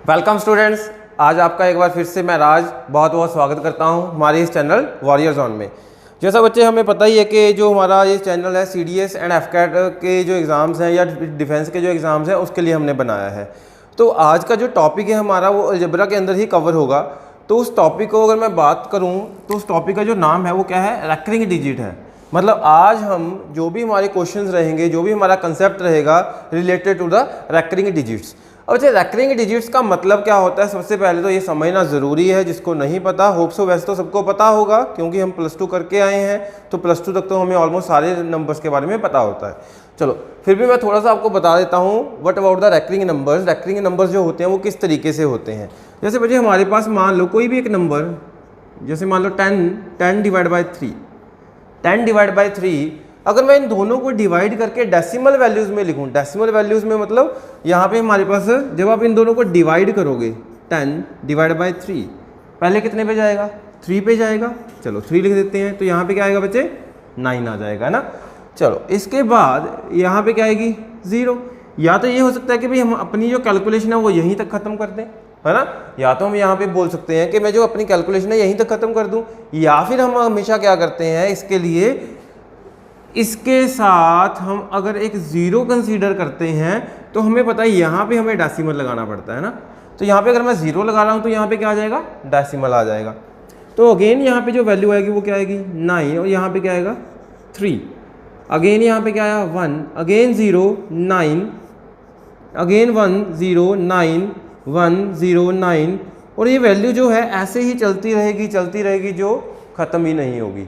Welcome students, आज आपका एक बार फिर से मैं राज बहुत बहुत स्वागत करता हूं हमारे इस चैनल वॉरियर जोन में। जैसा बच्चे हमें पता ही है कि जो हमारा ये चैनल है CDS एंड FCAT के जो एग्ज़ाम्स हैं या डिफेंस के जो एग्ज़ाम्स हैं उसके लिए हमने बनाया है। तो आज का जो टॉपिक है हमारा वो अलजेब्रा के अंदर ही कवर होगा। तो उस टॉपिक को अगर मैं बात करूँ तो उस टॉपिक का जो नाम है वो क्या है, रेकरिंग डिजिट है। मतलब आज हम जो भी हमारे क्वेश्चंस रहेंगे, जो भी हमारा कंसेप्ट रहेगा related to the recurring digits. अब अच्छा, रेकरिंग डिजिट्स का मतलब क्या होता है, सबसे पहले तो ये समझना ज़रूरी है। जिसको नहीं पता, होप सो वैसे तो सबको पता होगा क्योंकि हम +2 करके आए हैं, तो +2 तक तो हमें ऑलमोस्ट सारे नंबर्स के बारे में पता होता है। चलो फिर भी मैं थोड़ा सा आपको बता देता हूँ what about the recurring numbers. Recurring numbers जो होते हैं वो किस तरीके से होते हैं। जैसे बच्चे हमारे पास मान लो कोई भी एक नंबर, जैसे मान लो 10 डिवाइड बाई 3, 10 डिवाइड बाई 3, अगर मैं इन दोनों को डिवाइड करके डेसिमल वैल्यूज़ में लिखूं, डेसिमल वैल्यूज़ में मतलब यहाँ पे हमारे पास जब आप इन दोनों को डिवाइड करोगे 10 डिवाइड बाई 3, पहले कितने पे जाएगा, 3 पे जाएगा। चलो 3 लिख देते हैं, तो यहाँ पे क्या आएगा बच्चे, 9 आ जाएगा ना। चलो इसके बाद यहाँ पे क्या आएगी, 0। या तो ये हो सकता है कि भाई हम अपनी जो कैलकुलेशन है वो यहीं तक ख़त्म कर दें, है ना। या तो हम यहाँ पे बोल सकते हैं कि मैं जो अपनी कैलकुलेशन है यहीं तक ख़त्म कर दूँ, या फिर हम हमेशा क्या करते हैं, इसके लिए इसके साथ हम अगर एक 0 कंसीडर करते हैं तो हमें पता है यहाँ पे हमें डेसिमल लगाना पड़ता है ना। तो यहाँ पे अगर मैं 0 लगा रहा हूँ तो यहाँ पे क्या आ जाएगा, डेसिमल आ जाएगा। तो अगेन यहाँ पे जो वैल्यू आएगी वो क्या आएगी, 9, और यहाँ पे क्या आएगा 3। अगेन यहाँ पे क्या आया 1, अगेन 0 9, अगेन 1 0 9 1 0 9, और ये वैल्यू जो है ऐसे ही चलती रहेगी जो ख़त्म ही नहीं होगी।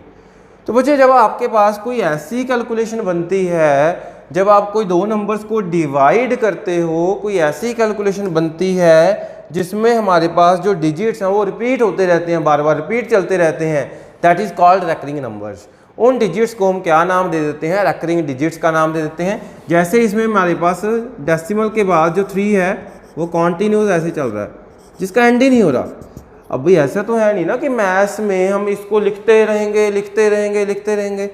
तो बच्चे जब आपके पास कोई ऐसी कैलकुलेशन बनती है, जब आप कोई दो नंबर्स को डिवाइड करते हो, कोई ऐसी कैलकुलेशन बनती है जिसमें हमारे पास जो डिजिट्स हैं वो रिपीट होते रहते हैं, बार बार रिपीट चलते रहते हैं, that is called recurring numbers. उन डिजिट्स को हम क्या नाम दे देते हैं, रेकरिंग डिजिट्स का नाम दे देते हैं। जैसे इसमें हमारे पास डेसिमल के बाद जो 3 है वो कॉन्टीन्यूस ऐसे चल रहा है, जिसका एंड ही नहीं हो रहा। अब भाई ऐसा तो है नहीं ना कि मैथ्स में हम इसको लिखते रहेंगे।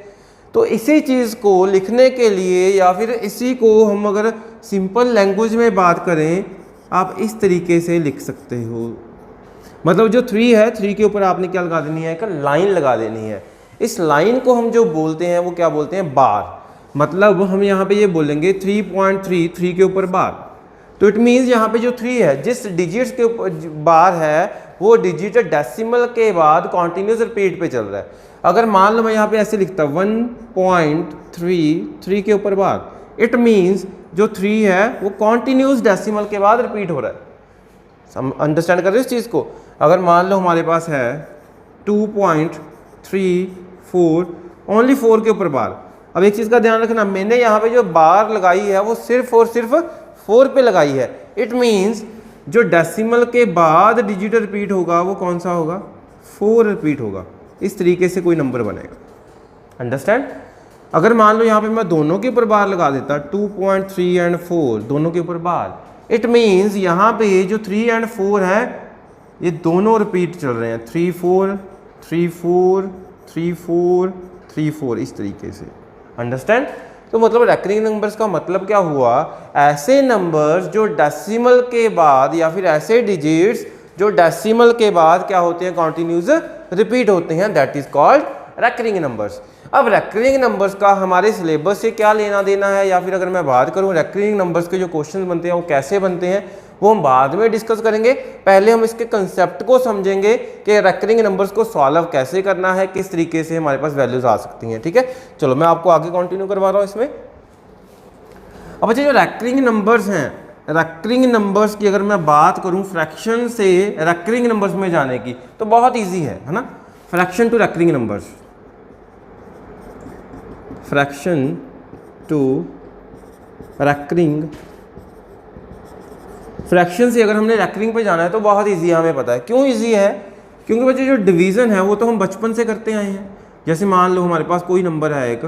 तो इसी चीज़ को लिखने के लिए या फिर इसी को हम अगर सिंपल लैंग्वेज में बात करें, आप इस तरीके से लिख सकते हो। मतलब जो 3 है, 3 के ऊपर आपने क्या लगा देनी है, एक लाइन लगा देनी है। इस लाइन को हम जो बोलते हैं वो क्या बोलते हैं, बार। मतलब हम यहाँ पे ये बोलेंगे 3.3, 3 के ऊपर बार। तो इट मीन्स यहाँ पे जो 3 है, जिस डिजिट्स के ऊपर बार है वो डिजिट डेसिमल के बाद कॉन्टिन्यूस रिपीट पे चल रहा है। अगर मान लो मैं यहाँ पे ऐसे लिखता 1.3, 3 के ऊपर बार, इट मीन्स जो 3 है वो कॉन्टिन्यूस डेसिमल के बाद रिपीट हो रहा है। अंडरस्टैंड कर रहे हो इस चीज़ को। अगर मान लो हमारे पास है 2.34, ओनली 4 के ऊपर बार। अब एक चीज़ का ध्यान रखना, मैंने यहाँ पे जो बार लगाई है वो सिर्फ और सिर्फ 4 पे लगाई है। इट मीन्स जो डेसिमल के बाद डिजिट रिपीट होगा वो कौन सा होगा, 4 रिपीट होगा। इस तरीके से कोई नंबर बनेगा। अंडरस्टैंड। अगर मान लो यहाँ पे मैं दोनों के ऊपर बार लगा देता, 2.3 एंड 4 दोनों के ऊपर बार, इट मीन्स यहाँ पे जो 3 एंड 4 है ये दोनों रिपीट चल रहे हैं, 3 4 3 4 3 4 3 4, इस तरीके से। अंडरस्टैंड। तो मतलब रेकरिंग नंबर्स का मतलब क्या हुआ, ऐसे नंबर्स जो डेसिमल के बाद या फिर ऐसे डिजिट्स जो डेसिमल के बाद क्या होते हैं, कॉन्टिन्यूस रिपीट होते हैं, that is called recurring numbers. अब रेकरिंग नंबर्स का हमारे सिलेबस से क्या लेना देना है, या फिर अगर मैं बात करूं रेकरिंग नंबर्स के जो क्वेश्चन बनते हैं वो कैसे बनते हैं, वो हम बाद में डिस्कस करेंगे। पहले हम इसके कंसेप्ट को समझेंगे कि रेकरिंग नंबर्स को सॉल्व कैसे करना है, किस तरीके से हमारे पास वैल्यूज आ सकती हैं। ठीक है, चलो मैं आपको आगे कंटिन्यू करवा रहा हूँ इसमें। अब अच्छा, जो रेकरिंग नंबर्स हैं, रेकरिंग नंबर्स की अगर मैं बात करूं फ्रैक्शन से रेकरिंग नंबर्स में जाने की, तो बहुत ईजी है ना। Fraction to recurring numbers, fraction to recurring, fraction से अगर हमने रेकरिंग पे जाना है तो बहुत इजी है, हमें पता है क्यों इजी है, क्योंकि बच्चे जो डिवीज़न है वो तो हम बचपन से करते आए हैं। जैसे मान लो हमारे पास कोई नंबर है एक,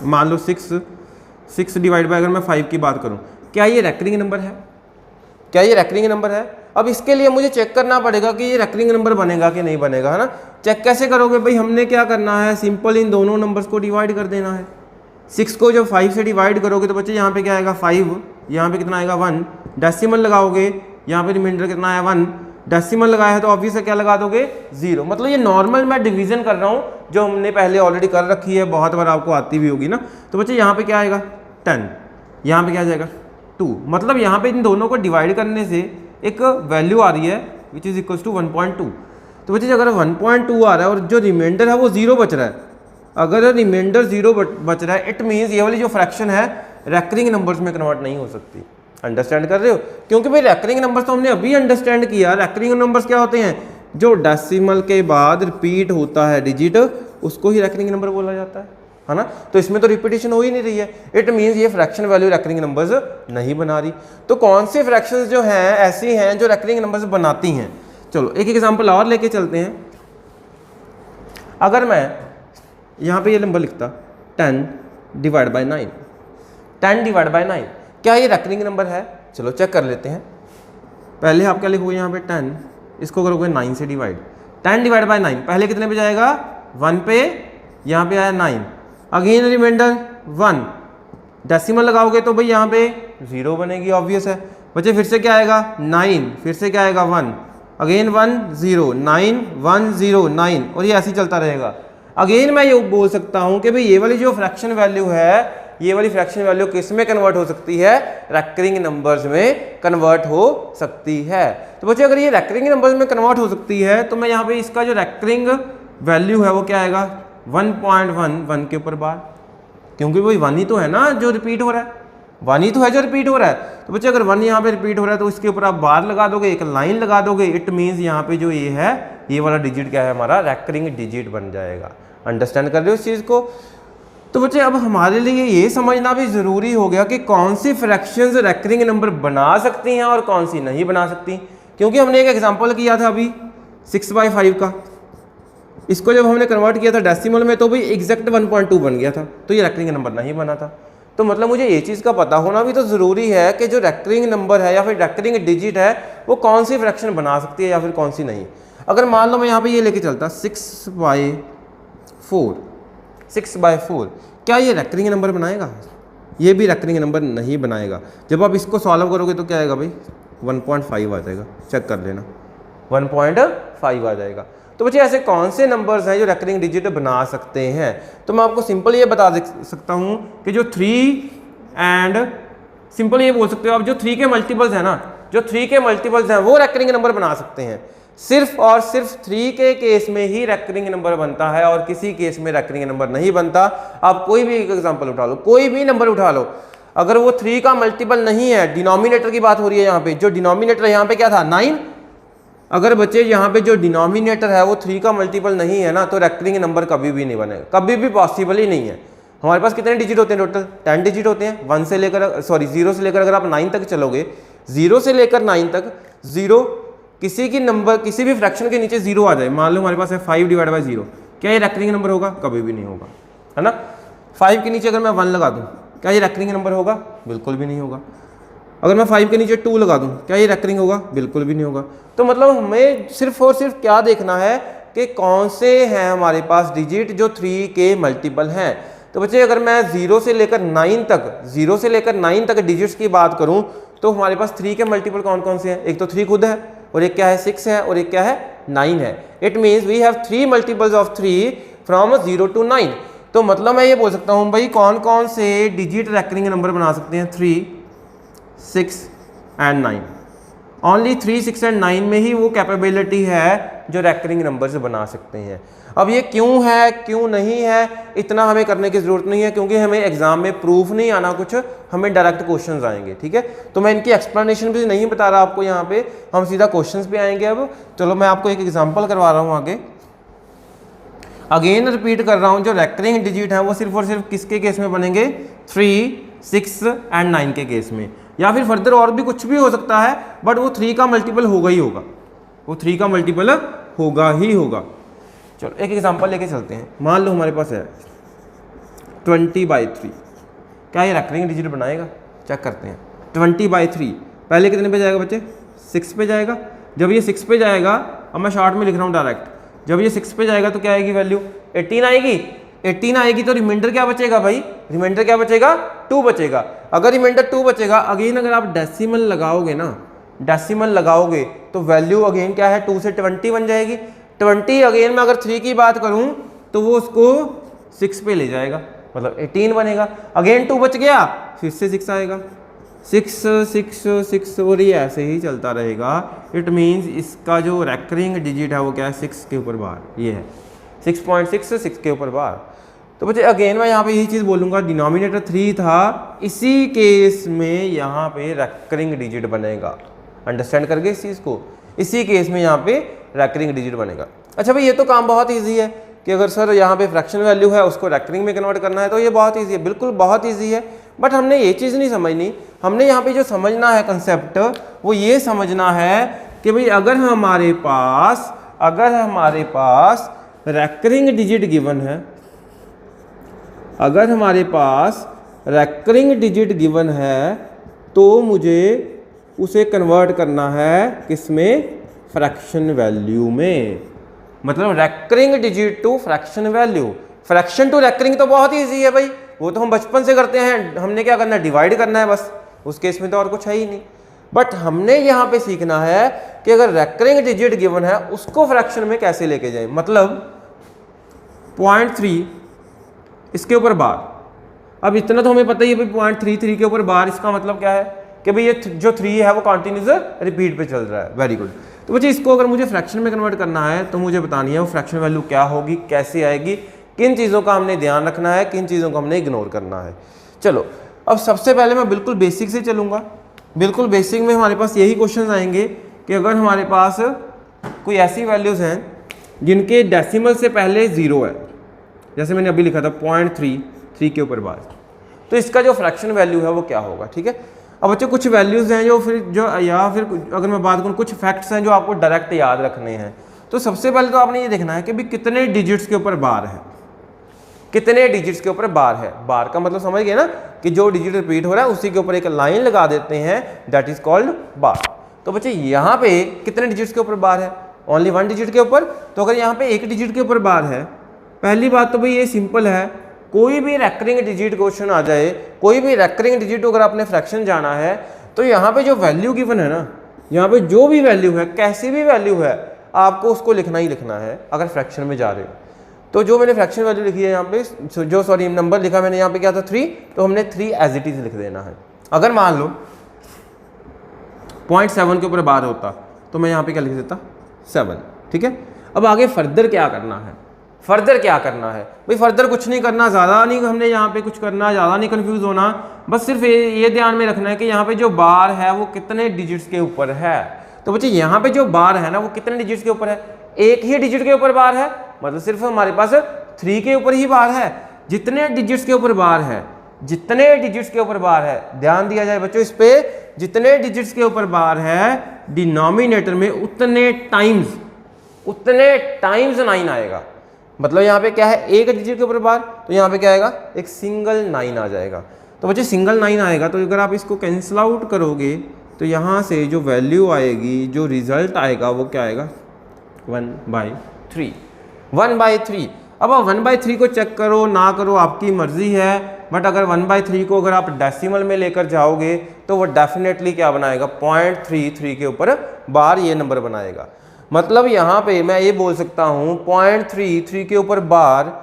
मान लो 6 डिवाइड बाय, अगर मैं 5 की बात करूं, क्या ये रेकरिंग नंबर है, क्या ये रेकरिंग नंबर है। अब इसके लिए मुझे चेक करना पड़ेगा कि ये रेकरिंग नंबर बनेगा कि नहीं बनेगा, है ना। चेक कैसे करोगे भाई, हमने क्या करना है, सिंपल इन दोनों नंबर्स को डिवाइड कर देना है। 6 को जब 5 से डिवाइड करोगे तो बच्चे यहाँ पे क्या आएगा 5, यहाँ पे कितना आएगा 1, डेसिमल लगाओगे यहाँ पे रिमाइंडर कितना आया 1, डेसिमल लगाया है तो ऑब्वियस है क्या लगा दोगे 0। मतलब ये नॉर्मल मैं डिवीजन कर रहा हूँ जो हमने पहले ऑलरेडी कर रखी है, बहुत बार आपको आती भी होगी ना। तो बच्चे यहाँ पे क्या आएगा 10, यहाँ पे क्या आ जाएगा 2। मतलब यहाँ पे इन दोनों को डिवाइड करने से एक वैल्यू आ रही है विच इज़ इक्वल्स टू 1.2। तो बच्चे अगर 1.2 आ रहा है और जो रिमाइंडर है वो 0 बच रहा है, अगर रिमाइंडर 0 बच रहा है इट मीन्स ये वाली जो फ्रैक्शन है रैकरिंग नंबर्स में कन्वर्ट नहीं हो सकती। अंडरस्टैंड कर रहे हो? क्योंकि भाई रैकरिंग नंबर्स तो हमने अभी अंडरस्टैंड किया, रैकरिंग नंबर्स क्या होते हैं, जो डेसिमल के बाद रिपीट होता है डिजिट उसको ही रैकरिंग नंबर बोला जाता है ना। तो इसमें तो रिपीटेशन हो ही नहीं रही है, इट मीन्स ये फ्रैक्शन वैल्यू रैकरिंग नंबर्स नहीं बना रही। तो कौन सी फ्रैक्शंस जो हैं ऐसी हैं जो रैकरिंग नंबर्स बनाती हैं? चलो एक एग्जांपल और लेके चलते हैं। अगर मैं यहाँ पे ये नंबर लिखता 10 डिवाइड बाई 9, 10 डिवाइड बाई 9, क्या ये रैकरिंग नंबर है? चलो चेक कर लेते हैं। पहले आप क्या लिखोगे यहाँ पे 10, इसको करोगे 9 से डिवाइड, 10 डिवाइड बाई 9 पहले कितने पे जाएगा 1 पे, यहाँ पे आया 9, अगेन रिमाइंडर 1, डेसिमल लगाओगे तो भाई यहाँ पे 0 बनेगी, ऑब्वियस है। बच्चे फिर से क्या आएगा 9, फिर से क्या आएगा 1, अगेन 1 0 9 1 0 9, और ये ऐसे ही चलता रहेगा। अगेन मैं ये बोल सकता हूँ कि भाई ये वाली जो फ्रैक्शन वैल्यू है, ये वाली फ्रैक्शन वैल्यू किस में कन्वर्ट हो सकती है, रैकरिंग नंबर्स में कन्वर्ट हो सकती है। तो बच्चे अगर ये रैकरिंग नंबर्स में कन्वर्ट हो सकती है तो मैं यहाँ पे इसका जो रैकरिंग वैल्यू है वो क्या आएगा 1.1 के ऊपर बार, क्योंकि वही 1 ही तो है ना जो रिपीट हो रहा है, 1 ही तो है जो रिपीट हो रहा है। तो बच्चे अगर 1 यहाँ पे रिपीट हो रहा है तो इसके ऊपर आप बार लगा दोगे, एक लाइन लगा दोगे, इट मीन्स यहाँ पे जो ये है ये वाला डिजिट क्या है हमारा रैकरिंग डिजिट बन जाएगा। अंडरस्टैंड कर रहे हो इस चीज़ को? तो बच्चे अब हमारे लिए ये समझना भी ज़रूरी हो गया कि कौन सी फ्रैक्शंस रैकरिंग नंबर बना सकती हैं और कौन सी नहीं बना सकती। क्योंकि हमने एक एग्जांपल किया था अभी 6/5 का, इसको जब हमने कन्वर्ट किया था डेसिमल में तो भाई एग्जैक्ट 1.2 बन गया था, तो ये रैकरिंग नंबर नहीं बना था। तो मतलब मुझे ये चीज़ का पता होना भी तो ज़रूरी है कि जो रैकरिंग नंबर है या फिर रैकरिंग डिजिट है वो कौन सी फ्रैक्शन बना सकती है या फिर कौन सी नहीं। अगर मान लो मैं यहाँ पे ये लेके चलता 6/4, क्या ये रैकरिंग नंबर बनाएगा? ये भी रैकरिंग नंबर नहीं बनाएगा। जब आप इसको सॉल्व करोगे तो क्या आएगा भाई 1.5 आ जाएगा, चेक कर लेना 1.5 आ जाएगा। तो बच्चे ऐसे कौन से नंबर्स हैं जो रैकरिंग डिजिट बना सकते हैं? तो मैं आपको सिंपल ये बता सकता हूँ कि जो 3 एंड सिंपल ये बोल सकते हो आप जो 3 के मल्टीपल्स हैं ना, जो 3 के मल्टीपल्स हैं वो रैकरिंग नंबर बना सकते हैं। सिर्फ और सिर्फ 3 के केस में ही रैकरिंग नंबर बनता है और किसी केस में रैकरिंग नंबर नहीं बनता। आप कोई भी एग्जांपल उठा लो, कोई भी नंबर उठा लो, अगर वो 3 का मल्टीपल नहीं है, डिनोमिनेटर की बात हो रही है यहाँ पे, जो डिनोमिनेटर यहाँ पे क्या था 9, अगर बच्चे यहाँ पे जो डिनोमिनेटर है वो 3 का मल्टीपल नहीं है ना तो रैकरिंग नंबर कभी भी नहीं बनेगा, कभी भी पॉसिबल ही नहीं है। हमारे पास कितने डिजिट होते हैं टोटल 10 डिजिट होते हैं, 0 से लेकर अगर आप 9 तक चलोगे, 0 से लेकर 9 तक 0 किसी की नंबर किसी भी फ्रैक्शन के नीचे 0 आ जाए, मान लो हमारे पास है 5/0, क्या ये रैकरिंग नंबर होगा? कभी भी नहीं होगा, है ना। 5 के नीचे अगर मैं 1 लगा दूं क्या ये रैकरिंग नंबर होगा? बिल्कुल भी नहीं होगा। अगर मैं 5 के नीचे 2 लगा दूं क्या ये रैकरिंग होगा? बिल्कुल भी नहीं होगा। तो मतलब हमें सिर्फ और सिर्फ क्या देखना है कि कौन से हैं हमारे पास डिजिट जो 3 के मल्टीपल हैं। तो बच्चे अगर मैं 0 से लेकर 9 तक डिजिट्स की बात करूं तो हमारे पास 3 के मल्टीपल कौन कौन से हैं? एक तो 3 खुद है और एक क्या है 6 है और एक क्या है 9 है। It means we have 3 multiples of 3 from 0 to 9। तो मतलब मैं ये बोल सकता हूँ भाई कौन कौन से डिजिट रैकरिंग नंबर बना सकते हैं 3, 6 एंड 9। ओनली 3, 6 एंड 9 में ही वो कैपेबिलिटी है जो रैकरिंग नंबर से बना सकते हैं। अब ये क्यों है क्यों नहीं है इतना हमें करने की ज़रूरत नहीं है, क्योंकि हमें एग्जाम में प्रूफ नहीं आना कुछ, हमें डायरेक्ट क्वेश्चंस आएंगे। ठीक है, तो मैं इनकी एक्सप्लेनेशन भी नहीं बता रहा आपको यहाँ पे, हम सीधा क्वेश्चंस पे आएंगे। अब चलो मैं आपको एक एग्जांपल करवा रहा हूँ आगे। अगेन रिपीट कर रहा हूँ, जो रैकरिंग डिजिट है वो सिर्फ और सिर्फ किसके केस में बनेंगे? 3, 6 एंड 9 के केस में, या फिर फर्दर और भी कुछ भी हो सकता है, बट वो 3 का मल्टीपल होगा ही होगा, वो 3 का मल्टीपल होगा ही होगा। चलो एक एग्जांपल लेके चलते हैं। मान लो हमारे पास है 20/3, क्या ये रैकरिंग डिजिट बनाएगा? चेक करते हैं। 20/3 पहले कितने पे जाएगा बच्चे? 6 पे जाएगा। जब ये 6 पे जाएगा, अब मैं शॉर्ट में लिख रहा हूँ डायरेक्ट, जब ये 6 पे जाएगा तो क्या आएगी वैल्यू? 18 आएगी। 18 आएगी तो रिमाइंडर क्या बचेगा भाई? रिमाइंडर क्या बचेगा? 2 बचेगा। अगर रिमाइंडर 2 बचेगा, अगेन अगर आप डेसिमल लगाओगे ना डेसिमल लगाओगे तो वैल्यू अगेन क्या है, 2 से 20 बन जाएगी। 20 अगेन मैं अगर 3 की बात करूं तो वो उसको 6 पे ले जाएगा, मतलब 18 बनेगा। अगेन 2 बच गया, फिर से 6 आएगा, 6 6 6 और ये ऐसे ही चलता रहेगा। इट मीन्स इसका जो रेकरिंग डिजिट है वो क्या है, 6 के ऊपर बार, ये है 6.6 6 के ऊपर बार। तो बच्चे अगेन मैं यहाँ पे यही चीज़ बोलूँगा, डिनोमिनेटर 3 था, इसी केस में यहाँ पे रेकरिंग डिजिट बनेगा। अंडरस्टैंड करके इस चीज़ को, इसी केस में यहाँ पे रेकरिंग डिजिट बनेगा। अच्छा भाई ये तो काम बहुत ईजी है कि अगर सर यहाँ पे फ्रैक्शन वैल्यू है उसको रेकरिंग में कन्वर्ट करना है, तो ये बहुत ईजी है, बिल्कुल बहुत ईजी है। बट हमने ये चीज़ नहीं समझनी, हमने यहाँ पे जो समझना है कंसेप्ट वो ये समझना है कि भाई अगर हमारे पास रेकरिंग डिजिट गिवन है, अगर हमारे पास रेकरिंग डिजिट गिवन है तो मुझे उसे कन्वर्ट करना है किसमें, फ्रैक्शन वैल्यू में। मतलब recurring digit to fraction value, fraction to recurring तो बहुत ईजी है भाई, वो तो हम बचपन से करते हैं, हमने क्या करना है, डिवाइड करना है बस, उस केस में तो और कुछ है ही नहीं। बट हमने यहाँ पे सीखना है कि अगर रेकरिंग डिजिट गिवन है उसको फ्रैक्शन में कैसे लेके जाए। मतलब 0.3 इसके ऊपर बार, अब इतना तो हमें पता ही है भाई 0.33 के ऊपर बार, इसका मतलब क्या है कि भाई ये जो 3 है वो कॉन्टिन्यूस रिपीट पे चल रहा है। Very good. तो बच्चे इसको अगर मुझे फ्रैक्शन में कन्वर्ट करना है तो मुझे बतानी है वो फ्रैक्शन वैल्यू क्या होगी, कैसे आएगी, किन चीज़ों का हमने ध्यान रखना है, किन चीज़ों को हमने इग्नोर करना है। चलो अब सबसे पहले मैं बिल्कुल बेसिक से चलूँगा। बिल्कुल बेसिक में हमारे पास यही क्वेश्चन आएंगे कि अगर हमारे पास कोई ऐसी वैल्यूज़ हैं जिनके डेसिमल से पहले 0 है, जैसे मैंने अभी लिखा था 0.33 के ऊपर बार, तो इसका जो फ्रैक्शन वैल्यू है वो क्या होगा। ठीक है, अब बच्चों कुछ वैल्यूज़ हैं जो फिर या फिर अगर मैं बात करूँ कुछ फैक्ट्स हैं जो आपको डायरेक्ट याद रखने हैं। तो सबसे पहले तो आपने ये देखना है कि भाई कितने डिजिट्स के ऊपर बार है, कितने डिजिट्स के ऊपर बार है। बार का मतलब समझ गए ना कि जो डिजिट रिपीट हो रहा है उसी के ऊपर एक लाइन लगा देते हैं, दैट इज कॉल्ड बार। तो बच्चे यहाँ पे कितने डिजिट्स के ऊपर बार है, ओनली 1 डिजिट के ऊपर। तो अगर यहाँ पे 1 डिजिट के ऊपर बार है, पहली बात तो भाई ये सिंपल है, कोई भी रेकरिंग डिजिट क्वेश्चन आ जाए, कोई भी रेकरिंग डिजिट अगर आपने फ्रैक्शन जाना है तो यहाँ पे जो वैल्यू गिवन है ना, यहाँ पे जो भी वैल्यू है, कैसी भी वैल्यू है, आपको उसको लिखना ही लिखना है अगर फ्रैक्शन में जा रहे हो। तो जो मैंने फ्रैक्शन वैल्यू लिखी है यहाँ पे, जो सॉरी नंबर लिखा मैंने यहाँ पे क्या था 3, तो हमने 3 एज इट इज लिख देना है। अगर मान लो 0.7 के ऊपर बार होता तो मैं यहाँ पे क्या लिख देता 7। ठीक है, अब आगे फर्दर क्या करना है, फर्दर क्या करना है भाई, फर्दर कुछ नहीं करना, ज़्यादा नहीं हमने यहाँ पे कुछ करना, ज़्यादा नहीं कंफ्यूज होना, बस सिर्फ ये ध्यान में रखना है कि यहाँ पे जो बार है वो कितने डिजिट्स के ऊपर है। तो बच्चे यहाँ पे जो बार है ना वो कितने डिजिट्स के ऊपर है, एक ही डिजिट के ऊपर बार है, मतलब सिर्फ हमारे पास 3 के ऊपर ही बार है। जितने डिजिट्स के ऊपर बार है, जितने डिजिट्स के ऊपर बार है, ध्यान दिया जाए बच्चों इस पे, जितने डिजिट्स के ऊपर बार है डिनोमिनेटर में उतने टाइम्स 9 आएगा। मतलब यहाँ पे क्या है, एक डिजिट के ऊपर बार, तो यहाँ पे क्या आएगा, एक सिंगल 9 आ जाएगा। तो बच्चे सिंगल 9 आएगा, तो अगर आप इसको कैंसिल आउट करोगे तो यहाँ से जो वैल्यू आएगी, जो रिजल्ट आएगा वो क्या आएगा 1/3। 1/3। अब 1/3 को चेक करो ना करो आपकी मर्जी है, बट अगर 1/3 को अगर आप डेसिमल में लेकर जाओगे तो वो डेफिनेटली क्या बनाएगा, 0.33 के ऊपर बार ये नंबर बनाएगा। मतलब यहाँ पे मैं ये बोल सकता हूँ 0.33 के ऊपर बार,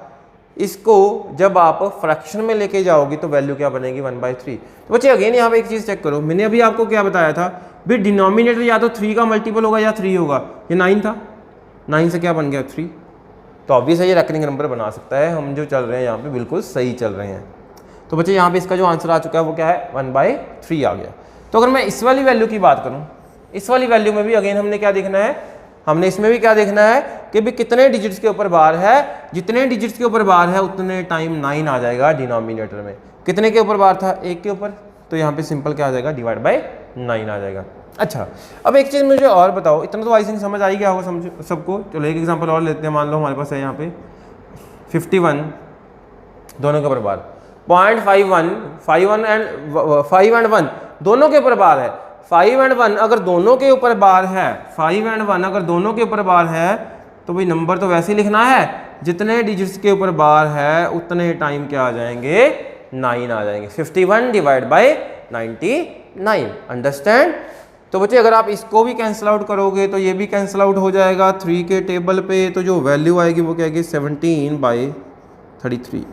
इसको जब आप फ्रैक्शन में लेके जाओगे तो वैल्यू क्या बनेगी 1/3। तो बच्चे अगेन यहाँ पे एक चीज़ चेक करो, मैंने अभी आपको क्या बताया था भी, डिनोमिनेटर या तो 3 का मल्टीपल होगा या 3 होगा, ये 9 था, 9 से क्या बन गया 3, तो ऑब्वियस है ये रेकरिंग नंबर बना सकता है। हम जो चल रहे हैं यहाँ पे बिल्कुल सही चल रहे हैं। तो बच्चे यहाँ पे इसका जो आंसर आ चुका है वो क्या है 1/3 आ गया। तो अगर मैं इस वाली वैल्यू की बात करूँ, इस वाली वैल्यू में भी अगेन हमने क्या देखना है, हमने इसमें भी क्या देखना है कि भी कितने डिजिट्स के ऊपर बार है, जितने डिजिट्स के ऊपर बार है उतने टाइम 9 आ जाएगा डिनोमिनेटर में। कितने के ऊपर बार था, 1 के ऊपर, तो यहाँ पे सिंपल क्या आ जाएगा, डिवाइड बाय 9 आ जाएगा। अच्छा, अब एक चीज़ मुझे और बताओ, इतना तो आई थिंक समझ आई गया होगा समझ सबको। चलो एक एग्जांपल और लेते हैं, मान लो हमारे पास है यहाँ पे 51 दोनों के ऊपर बार, 0.51 5 एंड 1 दोनों के ऊपर बार है, 5 एंड 1 अगर दोनों के ऊपर बार है, 5 एंड 1 अगर दोनों के ऊपर बार है, तो भाई नंबर तो वैसे ही लिखना है, जितने डिजिट्स के ऊपर बार है उतने टाइम क्या आ जाएंगे, 9 आ जाएंगे। 51 डिवाइड बाय 99। अंडरस्टैंड? तो बच्चे अगर आप इसको भी कैंसिल आउट करोगे तो ये भी कैंसिल आउट हो जाएगा 3 के टेबल पे, तो जो वैल्यू आएगी वो क्या आएगी 17/33,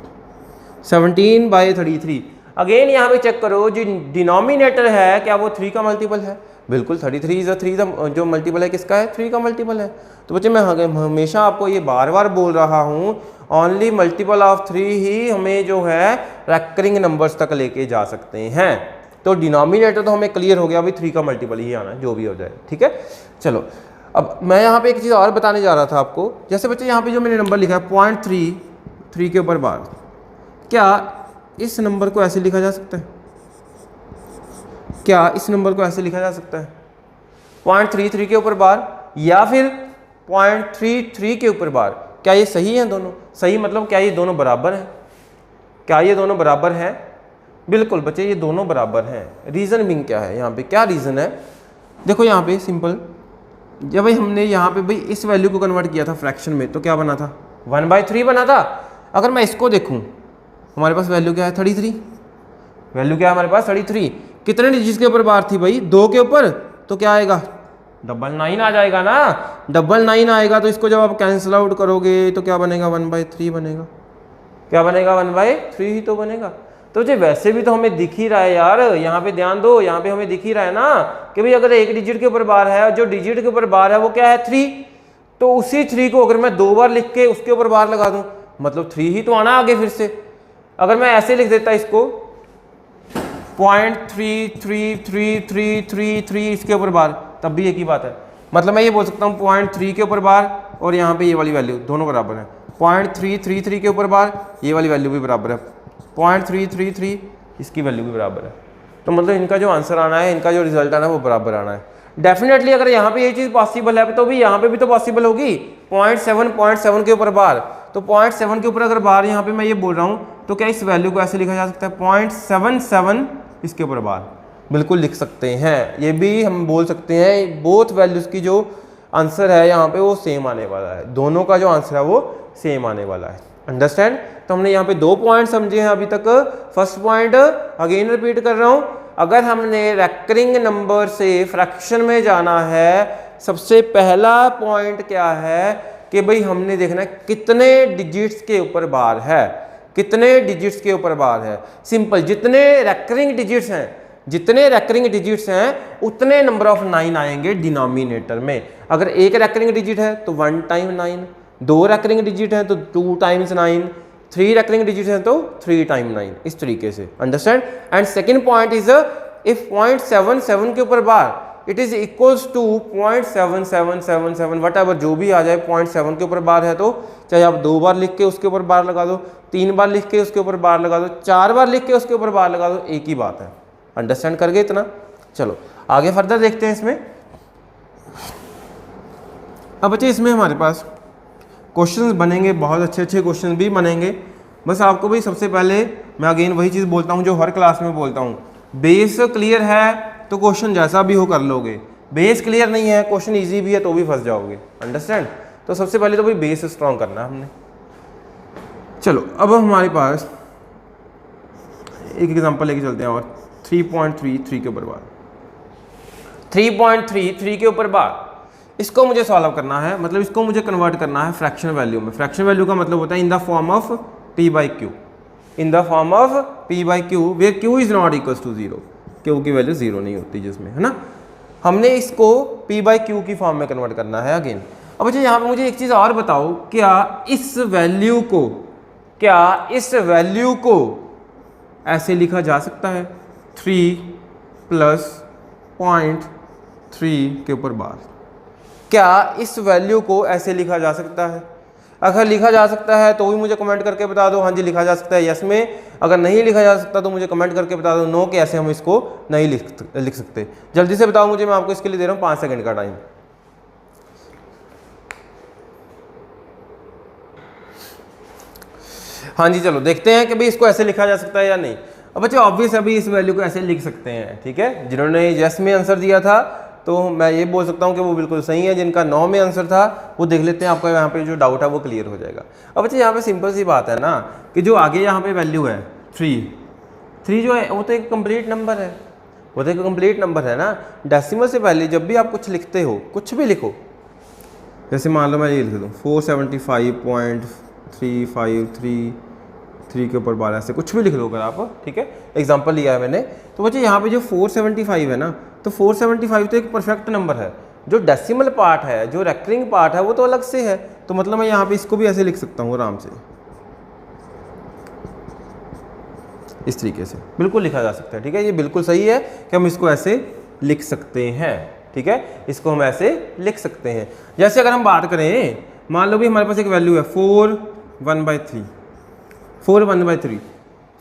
17/33। अगेन यहाँ पे चेक करो, जो डिनोमिनेटर है क्या वो 3 का मल्टीपल है? बिल्कुल, 33 इज 3 जो मल्टीपल है किसका है? 3 का मल्टीपल है। तो बच्चे मैं हमेशा आपको ये बार बार बोल रहा हूँ, ओनली मल्टीपल ऑफ 3 ही हमें जो है रेकरिंग नंबर्स तक लेके जा सकते हैं। तो डिनोमिनेटर तो हमें क्लियर हो गया, अभी 3 का मल्टीपल ही आना है, जो भी हो जाए, ठीक है। चलो अब मैं यहाँ पे एक चीज़ और बताने जा रहा था आपको। जैसे बच्चे यहाँ पे जो मैंने नंबर लिखा है 0.33 के ऊपर बार, क्या इस नंबर को ऐसे लिखा जा सकता है? क्या इस नंबर को ऐसे लिखा जा सकता है 0.33 के ऊपर बार या फिर 0.33 के ऊपर बार? क्या ये सही है दोनों? सही मतलब क्या ये दोनों बराबर हैं? क्या ये दोनों बराबर हैं? बिल्कुल बच्चे ये दोनों बराबर हैं। रीज़न बिंग क्या है यहाँ पे? क्या रीज़न है? देखो यहाँ पे सिंपल, जब भाई हमने यहाँ पे भाई इस वैल्यू को कन्वर्ट किया था फ्रैक्शन में, तो क्या बना था? 1/3 बना था। अगर मैं इसको देखूँ, हमारे पास वैल्यू क्या है? 33। वैल्यू क्या है हमारे पास? 33। कितने डिजिट्स के ऊपर बार थी भाई? 2 के ऊपर, तो क्या आएगा? 999 आ जाएगा ना। 999 आएगा, तो इसको जब आप कैंसिल आउट करोगे तो क्या बनेगा? 1/3 बनेगा। क्या बनेगा? 1/3 ही तो बनेगा। तो जो वैसे भी तो हमें दिख ही रहा है यार, यहाँ पे ध्यान दो, यहाँ पे हमें दिख ही रहा है ना कि भाई अगर एक डिजिट के ऊपर बार है और जो डिजिट के ऊपर बार है वो क्या है? 3। तो उसी 3 को अगर मैं 2 बार लिख के उसके ऊपर बार लगा दूं, मतलब 3 ही तो आना आगे फिर से। अगर मैं ऐसे लिख देता इसको 0.33333 इसके ऊपर बार, तब भी एक ही बात है। मतलब मैं ये बोल सकता हूँ 0.3 के ऊपर बार और यहाँ पे ये वाली वैल्यू दोनों बराबर है। 0.333 के ऊपर बार, ये वाली वैल्यू भी बराबर है। 0.333 इसकी वैल्यू भी बराबर है। तो मतलब इनका जो आंसर आना है, इनका जो रिजल्ट आना है वो बराबर आना है। डेफिनेटली अगर यहाँ पे ये चीज़ पॉसिबल है तो भी यहाँ पे भी तो पॉसिबल होगी। 0.7 के ऊपर बार, तो 0.7 के ऊपर अगर बार यहाँ पे मैं ये बोल रहा हूँ, तो क्या इस वैल्यू को ऐसे लिखा जा सकता है? 0.77 इसके ऊपर बार, बिल्कुल लिख सकते हैं। ये भी हम बोल सकते हैं बोथ वैल्यूज़ की जो आंसर है यहाँ पे वो सेम आने वाला है। दोनों का जो आंसर है वो सेम आने वाला है। अंडरस्टैंड? तो हमने यहाँ पे 2 पॉइंट समझे हैं अभी तक। फर्स्ट पॉइंट अगेन रिपीट कर रहा हूँ, अगर हमने रेकरिंग नंबर से फ्रैक्शन में जाना है, सबसे पहला पॉइंट क्या है कि भाई हमने देखना है कितने डिजिट्स के ऊपर बार है, कितने डिजिट्स के ऊपर बार है। सिंपल, जितने रेकरिंग डिजिट्स हैं उतने नंबर ऑफ 9 आएंगे डिनोमिनेटर में। अगर एक रेकरिंग डिजिट है तो 1 टाइम 9, 2 रेकरिंग डिजिट है तो 2 टाइम्स 9, 3 रेकरिंग डिजिट है तो 3 टाइम 9, इस तरीके से। Understand? And second point is if 0.77 के ऊपर बार it is equals to 0.7777 whatever, जो भी आ जाए 0.7 के ऊपर बार है तो चाहे आप 2 बार लिख के उसके ऊपर बार लगा दो, 3 बार लिख के उसके ऊपर बार लगा दो, 4 बार लिख के उसके ऊपर बार लगा दो, एक ही बात है। अंडरस्टैंड कर गए इतना? चलो आगे फर्दर देखते हैं इसमें। अब बच्चे इसमें हमारे पास क्वेश्चंस बनेंगे, बहुत अच्छे अच्छे क्वेश्चन भी बनेंगे। बस आपको भाई सबसे पहले मैं अगेन वही चीज़ बोलता हूँ जो हर क्लास में बोलता हूँ, बेस क्लियर है तो क्वेश्चन जैसा भी हो कर लोगे, बेस क्लियर नहीं है, क्वेश्चन इजी भी है तो भी फंस जाओगे। अंडरस्टैंड? तो सबसे पहले तो भाई बेस स्ट्रॉन्ग करना है हमने। चलो अब हमारे पास एक एग्जांपल लेके चलते हैं और 3.33 के ऊपर बार, 3.33 के ऊपर बार, इसको मुझे सॉल्व करना है, मतलब इसको मुझे कन्वर्ट करना है फ्रैक्शन वैल्यू में। फ्रैक्शन वैल्यू का मतलब होता है in the form of p/q, in the form of p/q where q is not equals to 0, q की वैल्यू 0 नहीं होती जिसमें, है ना। हमने इसको p/q की फॉर्म में कन्वर्ट करना है अगेन। अब अच्छा यहाँ पे मुझे एक चीज़ और बताओ, क्या इस वैल्यू को ऐसे लिखा जा सकता है 3 + 0.3 के ऊपर बार? क्या इस वैल्यू को ऐसे लिखा जा सकता है? अगर लिखा जा सकता है तो भी मुझे कमेंट करके बता दो हाँ जी लिखा जा सकता है, यस में। अगर नहीं लिखा जा सकता तो मुझे कमेंट करके बता दो नो, कि ऐसे हम इसको नहीं लिख सकते। जल्दी से बताओ मुझे, मैं आपको इसके लिए दे रहा हूँ 5 सेकंड का टाइम। हाँ जी चलो देखते हैं कि भाई इसको ऐसे लिखा जा सकता है या नहीं। अब बच्चे ऑब्वियस अभी इस वैल्यू को ऐसे लिख सकते हैं, ठीक है। जिन्होंने यस में आंसर दिया था तो मैं ये बोल सकता हूँ कि वो बिल्कुल सही है। जिनका 9 में आंसर था वो देख लेते हैं, आपका यहाँ पे जो डाउट है वो क्लियर हो जाएगा। अब बच्चे यहाँ पे सिंपल सी बात है ना कि जो आगे यहाँ पे वैल्यू है 3 जो है वो तो एक कंप्लीट नंबर है, वो तो एक कंप्लीट नंबर है ना। डेसिमल से पहले जब भी आप कुछ लिखते हो, कुछ भी लिखो, जैसे मान लो मैं ये लिख दूँ 475.3533 के ऊपर 12, ऐसे कुछ भी लिख लो अगर आप, ठीक है, एग्जांपल लिया है मैंने। तो बच्चे यहाँ पे जो 475 है ना, तो 475 तो एक परफेक्ट नंबर है। जो डेसिमल पार्ट है, जो रेकरिंग पार्ट है, वो तो अलग से है। तो मतलब मैं यहाँ पे इसको भी ऐसे लिख सकता हूँ आराम से, इस तरीके से बिल्कुल लिखा जा सकता है, ठीक है। ये बिल्कुल सही है कि हम इसको ऐसे लिख सकते हैं, ठीक है, इसको हम ऐसे लिख सकते हैं। जैसे अगर हम बात करें, मान लो भी हमारे पास एक वैल्यू है 4/1/3,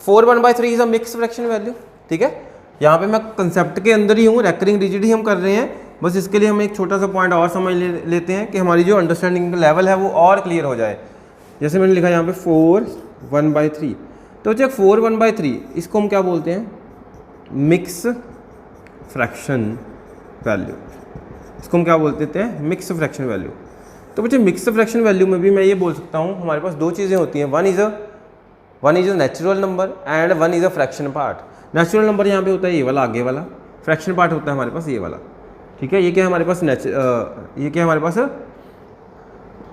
4/1/3 is a mix fraction value, ठीक है। यहाँ पे मैं कंसेप्ट के अंदर ही हूँ, रेकरिंग डिजिट ही हम कर रहे हैं। बस इसके लिए हम एक छोटा सा पॉइंट और समझ लेते हैं कि हमारी जो अंडरस्टैंडिंग का लेवल है वो और क्लियर हो जाए। जैसे मैंने लिखा यहाँ पे 4/1/3, तो जो 4/1/3 इसको हम क्या बोलते हैं, मिक्स फ्रैक्शन वैल्यू। इसको हम क्या बोलते हैं, मिक्स फ्रैक्शन वैल्यू। तो बच्चे मिक्स फ्रैक्शन वैल्यू में भी मैं ये बोल सकता हूँ, हमारे पास दो चीज़ें होती हैं, one is a natural number and one is a fraction part. Natural number यहाँ पे होता है ये वाला, आगे वाला। फ्रैक्शन पार्ट होता है हमारे पास ये वाला, ठीक है। ये क्या है हमारे पास, ये क्या है हमारे पास,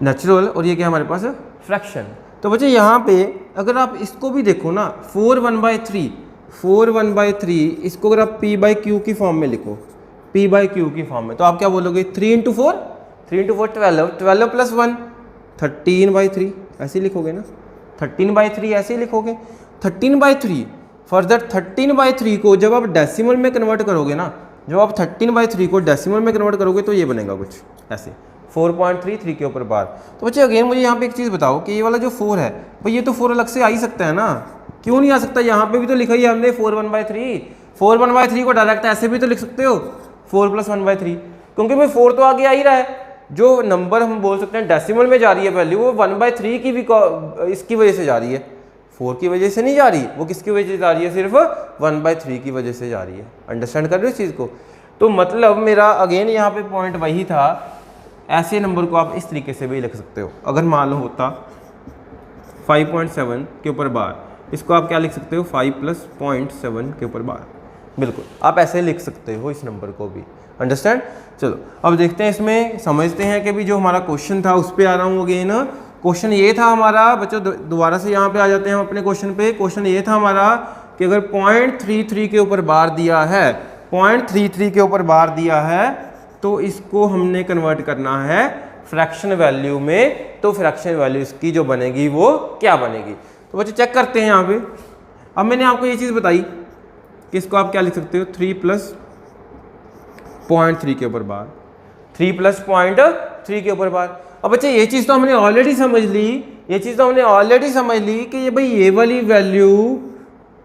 नेचुरल, और ये क्या है हमारे पास, फ्रैक्शन। तो बच्चे यहाँ पे अगर आप इसको भी देखो ना, 4/1/3 इसको अगर आप P/Q की फॉर्म में लिखो, P/Q की फॉर्म में, तो आप क्या बोलोगे, 3 × 4 12, 12 + 1 13/3 ऐसे लिखोगे ना, 13/3 ऐसे ही लिखोगे। 13/3 फर्दर 13/3 को जब आप डेसिमल में कन्वर्ट करोगे ना, जब आप 13/3 को डेसिमल में कन्वर्ट करोगे तो ये बनेगा कुछ ऐसे, 4.33 के ऊपर बार। तो बच्चे अगेन मुझे यहाँ पे एक चीज़ बताओ कि ये वाला जो 4 है भाई, ये तो 4 अलग से आ ही सकता है ना, क्यों नहीं आ सकता? यहाँ पे भी तो लिखा ही है हमने 4/1/3, 4/1/3 को डायरेक्ट ऐसे भी तो लिख सकते हो, 4 + 1/3, क्योंकि भाई 4 तो आगे आ ही रहा है। जो नंबर हम बोल सकते हैं डेसिमल में जा रही है वैल्यू, वो 1/3 की भी इसकी वजह से जा रही है, 4 की वजह से नहीं जा रही, वो किसकी वजह से जा रही है, सिर्फ 1/3 की वजह से जा रही है। अंडरस्टैंड कर रहे हो इस चीज़ को? तो मतलब मेरा अगेन यहाँ पे पॉइंट वही था, ऐसे नंबर को आप इस तरीके से भी लिख सकते हो। अगर मान लो होता 5.7 के ऊपर बार, इसको आप क्या लिख सकते हो, 5 + 0.7 के ऊपर बार, बिल्कुल आप ऐसे लिख सकते हो इस नंबर को भी। अंडरस्टैंड? चलो अब देखते हैं, इसमें समझते हैं कि भी जो हमारा क्वेश्चन था उस पर आ रहा हूँ अगेन। क्वेश्चन ये था हमारा, बच्चों दोबारा से यहाँ पे आ जाते हैं हम अपने क्वेश्चन पे। क्वेश्चन ये था हमारा कि अगर 0.33 के ऊपर बार दिया है, 0.33 के ऊपर बार दिया है, तो इसको हमने कन्वर्ट करना है फ्रैक्शन वैल्यू में। तो फ्रैक्शन वैल्यू इसकी जो बनेगी वो क्या बनेगी? तो बच्चे चेक करते हैं यहाँ पे। अब मैंने आपको ये चीज़ बताई कि इसको आप क्या लिख सकते हो, 3 + 0.3 के ऊपर बार, 3 + 0.3 के ऊपर बार। अब बच्चे ये चीज़ तो हमने ऑलरेडी समझ ली, ये चीज़ तो हमने ऑलरेडी समझ ली कि ये भाई ये वाली वैल्यू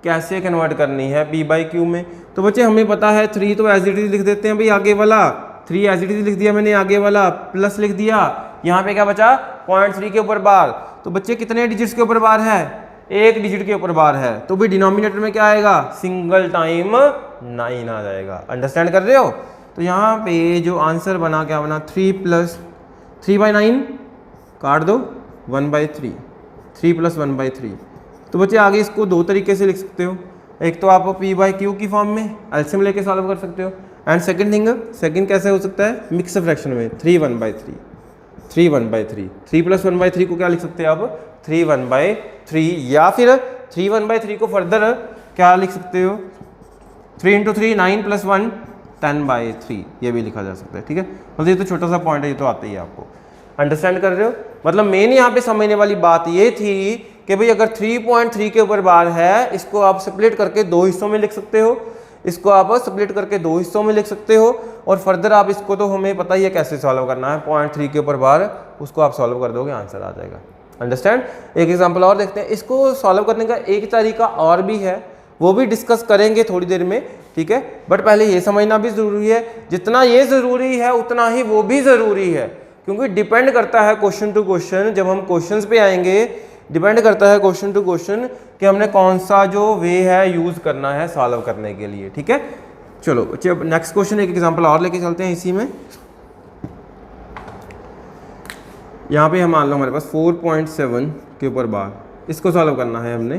कैसे कन्वर्ट करनी है P/Q में। तो बच्चे हमें पता है 3 तो एज इट इज लिख देते हैं भाई, आगे वाला 3 एज इट इज लिख दिया मैंने, आगे वाला प्लस लिख दिया, यहाँ पे क्या बचा 0.3 के ऊपर बार। तो बच्चे कितने डिजिट्स के ऊपर बार है, एक डिजिट के ऊपर बार है, तो भी डिनोमिनेटर में क्या आएगा, सिंगल टाइम 9 आ जाएगा। अंडरस्टैंड कर रहे हो? तो यहाँ पे जो आंसर बना क्या बना, 3 + 3/9 काट दो, 1/3, 3 + 1/3। तो बच्चे आगे इसको दो तरीके से लिख सकते हो, एक तो आप P/Q की फॉर्म में एलसीएम लेके सॉल्व कर सकते हो, एंड सेकंड कैसे हो सकता है, मिक्स फ्रैक्शन में 3/1/3, 3/1/3, 3 + 1/3 को क्या लिख सकते हैं आप, 3/1/3, या फिर 3/1/3 को फर्दर क्या लिख सकते हो, 3 × 3 9 + 1 10/3, ये भी लिखा जा सकता है। ठीक है, मतलब ये तो छोटा सा पॉइंट है, ये तो आता ही है आपको। अंडरस्टैंड कर रहे हो? मतलब मेन यहाँ पे समझने वाली बात ये थी कि भाई अगर 3.3 के ऊपर बार है, इसको आप स्प्लिट करके दो हिस्सों में लिख सकते हो, इसको आप स्प्लिट करके दो हिस्सों में लिख सकते हो, और फर्दर आप इसको तो हमें पता ही है कैसे सॉल्व करना है, 0.3 के ऊपर बार उसको आप सॉल्व कर दोगे, आंसर आ जाएगा। अंडरस्टैंड? एक एग्जाम्पल और देखते हैं, इसको सॉल्व करने का एक तरीका और भी है, वो भी डिस्कस करेंगे थोड़ी देर में, ठीक है। बट पहले ये समझना भी ज़रूरी है, जितना ये ज़रूरी है उतना ही वो भी ज़रूरी है, क्योंकि डिपेंड करता है क्वेश्चन टू क्वेश्चन। जब हम क्वेश्चंस पे आएंगे, डिपेंड करता है क्वेश्चन टू क्वेश्चन कि हमने कौन सा जो वे है यूज़ करना है सॉल्व करने के लिए। ठीक है, चलो बच्चे अब नेक्स्ट क्वेश्चन एक एग्जांपल और लेके चलते हैं इसी में। यहाँ पे हम मान लो हमारे पास 4.7 के ऊपर बार, इसको सॉल्व करना है हमने,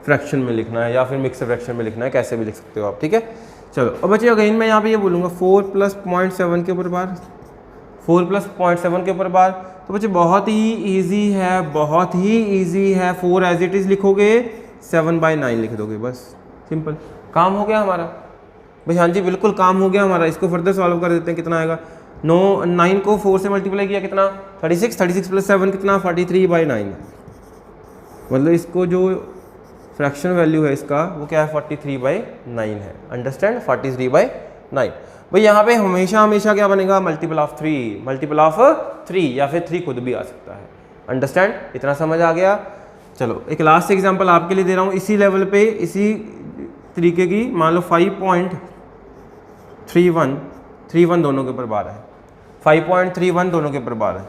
फ्रैक्शन में लिखना है या फिर मिक्स फ्रैक्शन में लिखना है, कैसे भी लिख सकते हो आप। ठीक है, चलो अब बच्चे अगेन मैं यहाँ पे ये बोलूँगा 4 + 0.7 के ऊपर बार, 4 + 0.7 के ऊपर बार। तो बच्चे बहुत ही ईजी है, बहुत ही ईजी है। 4 एज इट इज़ लिखोगे, 7/9 लिख दोगे, बस सिंपल काम हो गया हमारा भाई। हाँ जी बिल्कुल काम हो गया हमारा। इसको फर्दर सॉल्व कर देते हैं। कितना आएगा, 9 को 4 से मल्टीप्लाई किया कितना 36, 36 + 7 कितना 43/9। मतलब इसको जो फ्रैक्शन वैल्यू है इसका वो क्या है 43/9 है। अंडरस्टैंड, 43/9। भाई यहाँ पे हमेशा हमेशा क्या बनेगा, मल्टीपल ऑफ 3 या फिर 3 खुद भी आ सकता है। अंडरस्टैंड, इतना समझ आ गया। चलो एक लास्ट एग्जांपल आपके लिए दे रहा हूँ इसी लेवल पे, इसी तरीके की। मान लो 5.31 दोनों के ऊपर बार है, 5.31 दोनों के ऊपर बार है।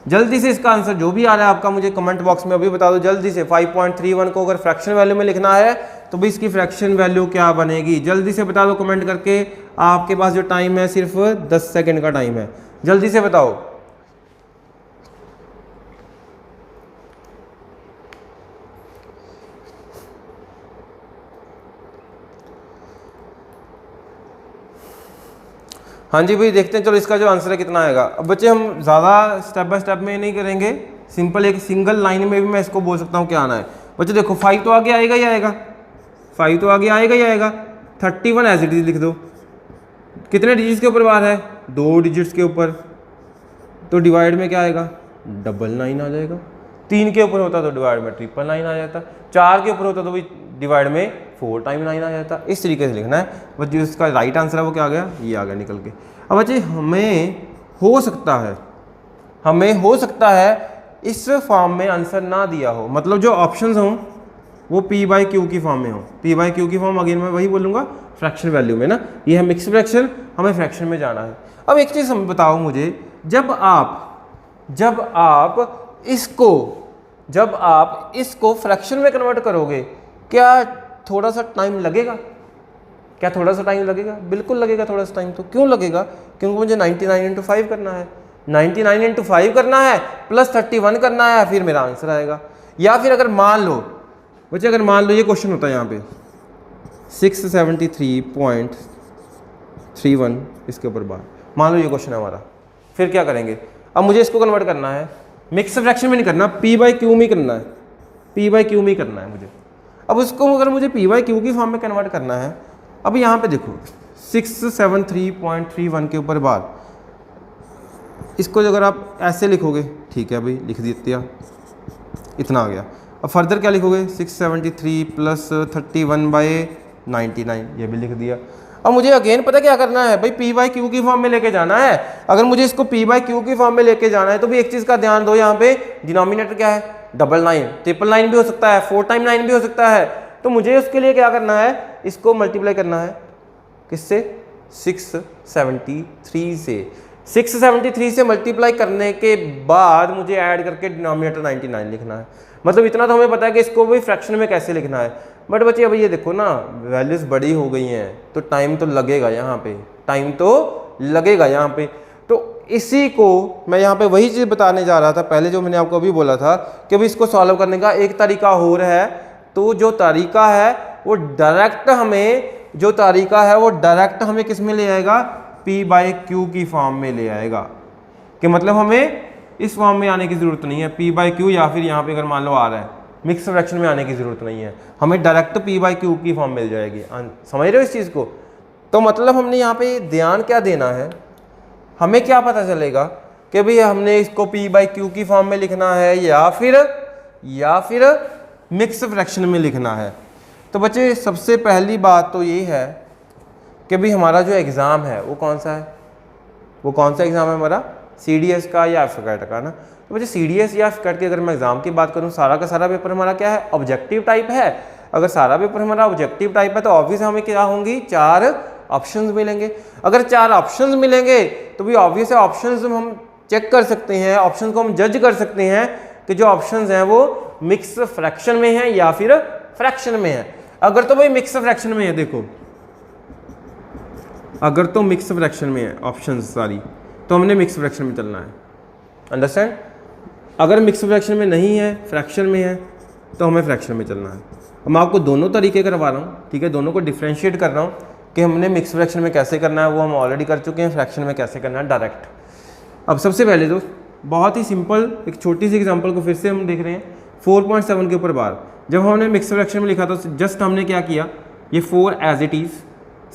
जल्दी से इसका आंसर जो भी आ रहा है आपका मुझे कमेंट बॉक्स में अभी बता दो जल्दी से। 5.31 को अगर फ्रैक्शन वैल्यू में लिखना है तो भी इसकी फ्रैक्शन वैल्यू क्या बनेगी, जल्दी से बता दो कमेंट करके। आपके पास जो टाइम है सिर्फ 10 सेकंड का टाइम है, जल्दी से बताओ। हाँ जी भाई देखते हैं। चलो इसका जो आंसर है कितना आएगा। अब बच्चे हम ज़्यादा स्टेप बाय स्टेप में नहीं करेंगे, सिंपल एक सिंगल लाइन में भी मैं इसको बोल सकता हूँ क्या आना है। बच्चे देखो 5 तो आगे आएगा ही आएगा, 5 तो आगे आएगा ही आएगा। 31 एज इट इज लिख दो। कितने डिजिट्स के ऊपर बार है, 2 डिजिट्स के ऊपर। तो डिवाइड में क्या आएगा, 999 आ जाएगा। 3 के ऊपर होता तो डिवाइड में 999 आ जाता। 4 के ऊपर होता तो भी डिवाइड में 4 × 9 आ जाता। इस तरीके से लिखना है। बस जो इसका राइट आंसर है वो क्या आ गया, ये आ गया निकल के। अब बच्चे हमें हो सकता है इस फॉर्म में आंसर ना दिया हो, मतलब जो ऑप्शंस हों वो P/Q की फॉर्म में हो। P/Q की फॉर्म अगेन मैं वही बोलूँगा फ्रैक्शन वैल्यू में ना, ये है मिक्स फ्रैक्शन, हमें फ्रैक्शन में जाना है। अब एक चीज़ बताओ मुझे, जब आप इसको फ्रैक्शन में कन्वर्ट करोगे क्या थोड़ा सा टाइम लगेगा? बिल्कुल लगेगा थोड़ा सा टाइम। तो क्यों लगेगा? क्योंकि मुझे 99 × 5 करना है, 99 × 5 करना है प्लस 31 करना है, फिर मेरा आंसर आएगा। या फिर अगर मान लो बच्चे, अगर मान लो ये क्वेश्चन होता है यहाँ पे 673.31 इसके ऊपर बार, मान लो ये क्वेश्चन है हमारा, फिर क्या करेंगे? अब मुझे इसको कन्वर्ट करना है, मिक्स फ्रैक्शन में नहीं करना, P/Q में करना है, P/Q में करना है मुझे। अब उसको अगर मुझे P/Q की फॉर्म में कन्वर्ट करना है, अब यहाँ पे देखो 673.31 के ऊपर बार, इसको अगर आप ऐसे लिखोगे, ठीक है भाई लिख दिया, इतना आ गया। अब फर्दर क्या लिखोगे, 673 + 31/99, ये भी लिख दिया। अब मुझे अगेन पता क्या करना है भाई, P/Q की फॉर्म में लेके जाना है। अगर मुझे इसको P/Q की फॉर्म में लेके जाना है तो भी एक चीज़ का ध्यान दो, यहाँ पे डिनोमिनेटर क्या है 99, 999 भी हो सकता है, 4 × 9 भी हो सकता है। तो मुझे उसके लिए क्या करना है, इसको मल्टीप्लाई करना है किससे, 673 से। 673 से मल्टीप्लाई करने के बाद मुझे ऐड करके डिनोमिनेटर 99 लिखना है। मतलब इतना तो हमें पता है कि इसको भी फ्रैक्शन में कैसे लिखना है। बट बच्चे अभी ये देखो ना, वैल्यूज बड़ी हो गई हैं तो टाइम तो लगेगा यहाँ पे, तो इसी को मैं यहाँ पे वही चीज़ बताने जा रहा था पहले, जो मैंने आपको अभी बोला था कि अभी इसको सॉल्व करने का एक तरीका और है। तो जो तरीका है वो डायरेक्ट हमें किस में ले आएगा, P/Q की फॉर्म में ले आएगा। कि मतलब हमें इस फॉर्म में आने की ज़रूरत नहीं है, P/Q, या फिर यहाँ पे अगर मान लो आ रहा है मिक्स फ्रैक्शन में आने की ज़रूरत नहीं है, हमें डायरेक्ट P/Q की फॉर्म मिल जाएगी। समझ रहे हो इस चीज़ को? तो मतलब हमने यहाँ पे ध्यान क्या देना है, हमें क्या पता चलेगा कि भाई हमने इसको P/Q की फॉर्म में लिखना है या फिर मिक्स फ्रैक्शन में लिखना है। तो बच्चे सबसे पहली बात तो ये है कि भाई हमारा जो एग्ज़ाम है वो कौन सा एग्ज़ाम है हमारा, CDS का या FCAT का ना। तो मुझे CDS या FCAT की अगर मैं एग्ज़ाम की बात करूँ, सारा का सारा पेपर हमारा क्या है, ऑब्जेक्टिव टाइप है। अगर सारा पेपर हमारा ऑब्जेक्टिव टाइप है तो ऑब्वियस हमें क्या होंगी, 4 ऑप्शंस मिलेंगे। अगर 4 ऑप्शंस मिलेंगे तो भी ऑब्वियस है ऑप्शंस हम चेक कर सकते हैं, ऑप्शन को हम जज कर सकते हैं कि जो ऑप्शंस हैं वो मिक्स फ्रैक्शन में है या फिर फ्रैक्शन में है। अगर तो भाई मिक्स फ्रैक्शन में है, देखो अगर तो मिक्स फ्रैक्शन में है ऑप्शंस सारी, तो हमने मिक्स फ्रैक्शन में चलना है। अंडरस्टैंड? अगर मिक्स फ्रैक्शन में नहीं है, फ्रैक्शन में है, तो हमें फ्रैक्शन में चलना है। मैं आपको दोनों तरीके करवा रहा हूँ, ठीक है, दोनों को डिफ्रेंशिएट कर रहा हूँ कि हमने मिक्स फ्रैक्शन में कैसे करना है वो हम ऑलरेडी कर चुके हैं, फ्रैक्शन में कैसे करना है डायरेक्ट। अब सबसे पहले तो बहुत ही सिंपल एक छोटी सी एग्जांपल को फिर से हम देख रहे हैं। 4.7 के ऊपर बार जब हमने मिक्स फ्रैक्शन में लिखा तो जस्ट हमने क्या किया, ये 4 as it is,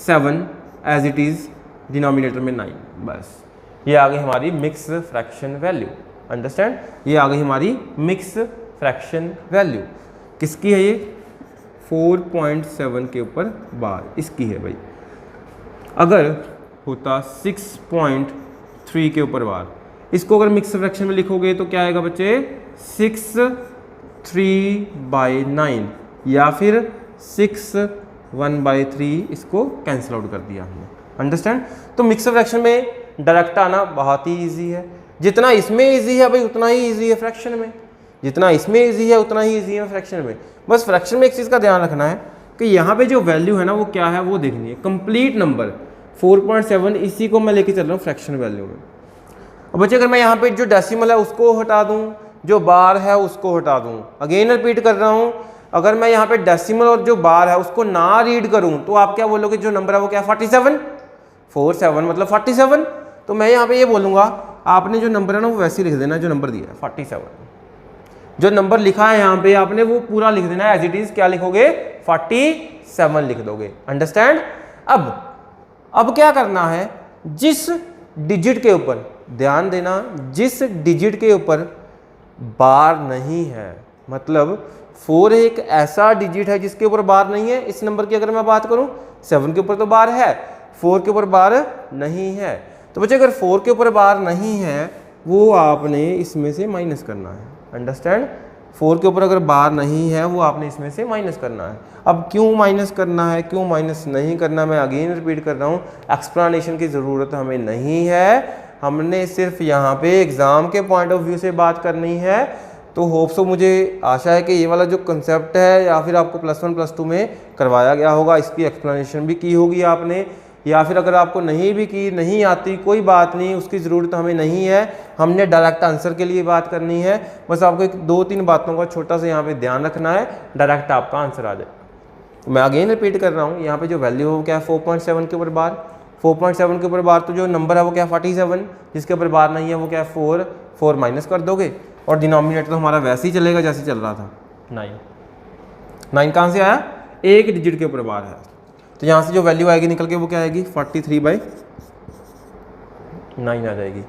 7 as it is, denominator में 9, बस ये आ गई हमारी मिक्स फ्रैक्शन वैल्यू। अंडरस्टैंड, ये आ गई हमारी मिक्स फ्रैक्शन वैल्यू। किसकी है ये? 4.7 के ऊपर बार इसकी है भाई। अगर होता 6.3 के ऊपर बार, इसको अगर मिक्स फ्रैक्शन में लिखोगे तो क्या आएगा बच्चे? 6/3/9 या फिर 6/1/3, इसको कैंसिल आउट कर दिया हमने। अंडरस्टैंड, तो मिक्स फ्रैक्शन में डायरेक्ट आना बहुत ही ईजी है। जितना इसमें ईजी है भाई उतना ही ईजी है फ्रैक्शन में, जितना इसमें ईजी है उतना ही ईजी है फ्रैक्शन में। बस फ्रैक्शन में एक चीज़ का ध्यान रखना है कि यहाँ पे जो वैल्यू है ना वो क्या है वो देखनी है, कंप्लीट नंबर 4.7, इसी को मैं लेके चल रहा हूँ फ्रैक्शन वैल्यू में। अब बच्चे अगर मैं यहाँ पे जो डेसिमल है उसको हटा दूँ, जो बार है उसको हटा दूँ, अगेन रिपीट कर रहा हूँ, अगर मैं यहाँ पे डेसिमल और जो बार है उसको ना रीड करूँ तो आप क्या बोलोगे? जो नंबर है वो क्या? 47, 47 मतलब 47। तो मैं यहाँ पे ये बोलूँगा आपने जो नंबर है ना वो वैसे ही लिख देना जो नंबर दिया है 47। जो नंबर लिखा है यहाँ पे आपने वो पूरा लिख देना एज इट इज। क्या लिखोगे? 47 लिख दोगे। अंडरस्टैंड। अब क्या करना है, जिस डिजिट के ऊपर ध्यान देना, जिस डिजिट के ऊपर बार नहीं है, मतलब 4 एक ऐसा डिजिट है जिसके ऊपर बार नहीं है। इस नंबर की अगर मैं बात करूं 7 के ऊपर तो बार है, 4 के ऊपर बार नहीं है। तो बच्चे अगर 4 के ऊपर बार नहीं है वो आपने इसमें से माइनस करना है। अंडरस्टैंड, 4 के ऊपर अगर बार नहीं है वो आपने इसमें से माइनस करना है। अब क्यों माइनस करना है, क्यों माइनस नहीं करना, मैं अगेन रिपीट कर रहा हूँ, एक्सप्लेनेशन की ज़रूरत हमें नहीं है। हमने सिर्फ यहाँ पे एग्ज़ाम के पॉइंट ऑफ व्यू से बात करनी है। तो होप सो, मुझे आशा है कि ये वाला जो कंसेप्ट है या फिर आपको +1 +2 में करवाया गया होगा, इसकी एक्सप्लेनेशन भी की होगी आपने, या फिर अगर आपको नहीं भी की, नहीं आती, कोई बात नहीं, उसकी ज़रूरत हमें नहीं है। हमने डायरेक्ट आंसर के लिए बात करनी है। बस आपको एक 2-3 बातों का छोटा सा यहाँ पे ध्यान रखना है, डायरेक्ट आपका आंसर आ जाए। मैं अगेन रिपीट कर रहा हूँ, यहाँ पे जो वैल्यू हो क्या है? 4.7 के ऊपर बार, 4.7 के ऊपर बार, तो जो नंबर है वो क्या? 47, जिसके ऊपर बार नहीं है वो क्या है? 4 माइनस कर दोगे और डिनोमिनेटर तो हमारा वैसे ही चलेगा जैसे चल रहा था। 9 कहाँ से आया? एक डिजिट के ऊपर बार है, तो यहाँ से जो वैल्यू आएगी निकल के वो क्या आएगी? 43/9 आ जाएगी।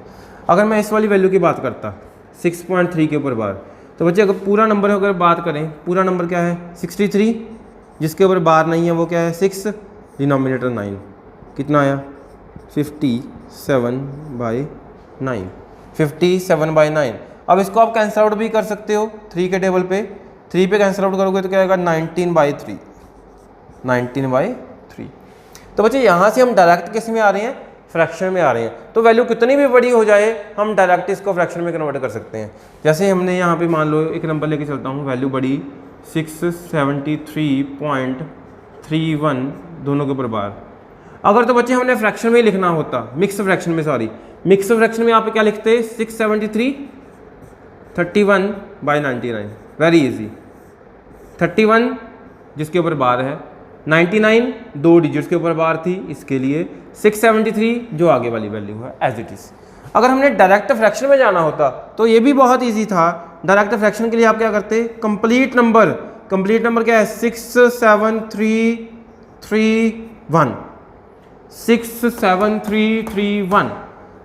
अगर मैं इस वाली वैल्यू की बात करता 6.3 के ऊपर बार, तो बच्चे अगर पूरा नंबर अगर बात करें, पूरा नंबर क्या है? 63, जिसके ऊपर बार नहीं है वो क्या है? 6, डिनोमिनेटर 9, कितना आया? 57/9, 57/9। अब इसको आप कैंसिल आउट भी कर सकते हो 3 के टेबल पे, 3 पे कैंसिल आउट करोगे तो क्या आएगा? 19/3, 19/3। तो बच्चे यहाँ से हम डायरेक्ट किस में आ रहे हैं? फ्रैक्शन में आ रहे हैं। तो वैल्यू कितनी भी बड़ी हो जाए हम डायरेक्ट इसको फ्रैक्शन में कन्वर्ट कर सकते हैं। जैसे हमने यहाँ पे मान लो एक नंबर लेके चलता हूँ, वैल्यू बड़ी 673.31 दोनों के ऊपर बार। अगर तो बच्चे हमने फ्रैक्शन में लिखना होता, मिक्स फ्रैक्शन में, सॉरी मिक्स फ्रैक्शन में, यहाँ पे क्या लिखते? 673 31/99, वेरी इजी। 31 जिसके ऊपर बार है, 99 2 डिजिट्स के ऊपर बार थी, इसके लिए 673 जो आगे वाली वैल्यू है एज इट इज। अगर हमने डायरेक्ट फ्रैक्शन में जाना होता तो ये भी बहुत इजी था। डायरेक्ट फ्रैक्शन के लिए आप क्या करते? कंप्लीट नंबर क्या है? 67331, 67331,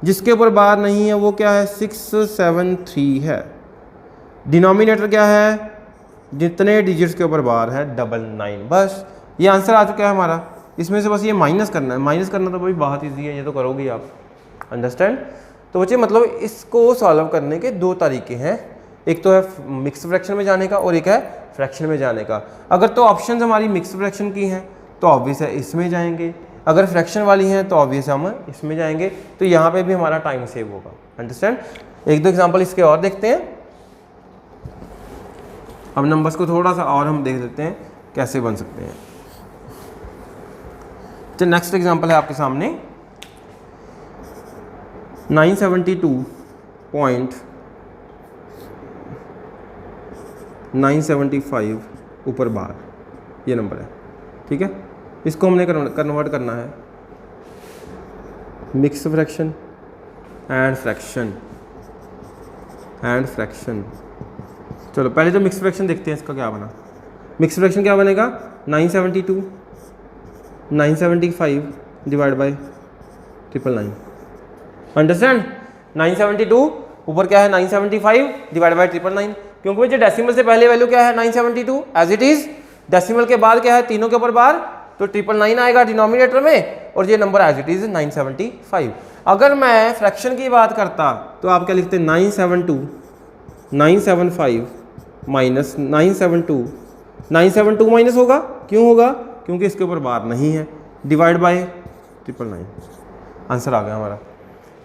जिसके ऊपर बार नहीं है वो क्या है? 673 है। डिनोमिनेटर क्या है? जितने डिजिट्स के ऊपर बार है 99। बस ये आंसर आ चुका है हमारा। इसमें से बस ये माइनस करना है। माइनस करना तो भाई बहुत इजी है, ये तो करोगे आप। अंडरस्टैंड। तो बच्चे मतलब इसको सॉल्व करने के 2 तरीके हैं, एक तो है मिक्स फ्रैक्शन में जाने का और एक है फ्रैक्शन में जाने का। अगर तो ऑप्शंस हमारी मिक्स फ्रैक्शन की हैं तो ऑब्वियस है इसमें जाएंगे, अगर फ्रैक्शन वाली हैं तो ऑब्वियस हम इसमें जाएंगे। तो यहाँ पे भी हमारा टाइम सेव होगा। अंडरस्टैंड। 1-2 एग्जांपल इसके और देखते हैं। अब नंबर्स को थोड़ा सा और हम देख लेते हैं कैसे बन सकते हैं। तो नेक्स्ट एग्जांपल है आपके सामने 972.975 ऊपर बार, ये नंबर है, ठीक है। इसको हमने कन्वर्ट करना है मिक्स फ्रैक्शन एंड फ्रैक्शन। चलो पहले तो मिक्स फ्रैक्शन देखते हैं इसका क्या बना। मिक्स फ्रैक्शन क्या बनेगा 975 डिवाइड बाई 999। अंडरस्टैंड? 972 ऊपर क्या है 975 डिवाइड बाई 999, क्योंकि भाई जो डेसिमल से पहले वैल्यू क्या है 972 एज इट इज, डेसिमल के बाद क्या है तीनों के ऊपर बार, तो 999 आएगा डिनोमिनेटर में और ये नंबर एज इट इज 975। अगर मैं फ्रैक्शन की बात करता तो आप क्या लिखते 975 माइनस 972 माइनस होगा, क्यों होगा? क्योंकि इसके ऊपर बार नहीं है, डिवाइड बाय 999। आंसर आ गया हमारा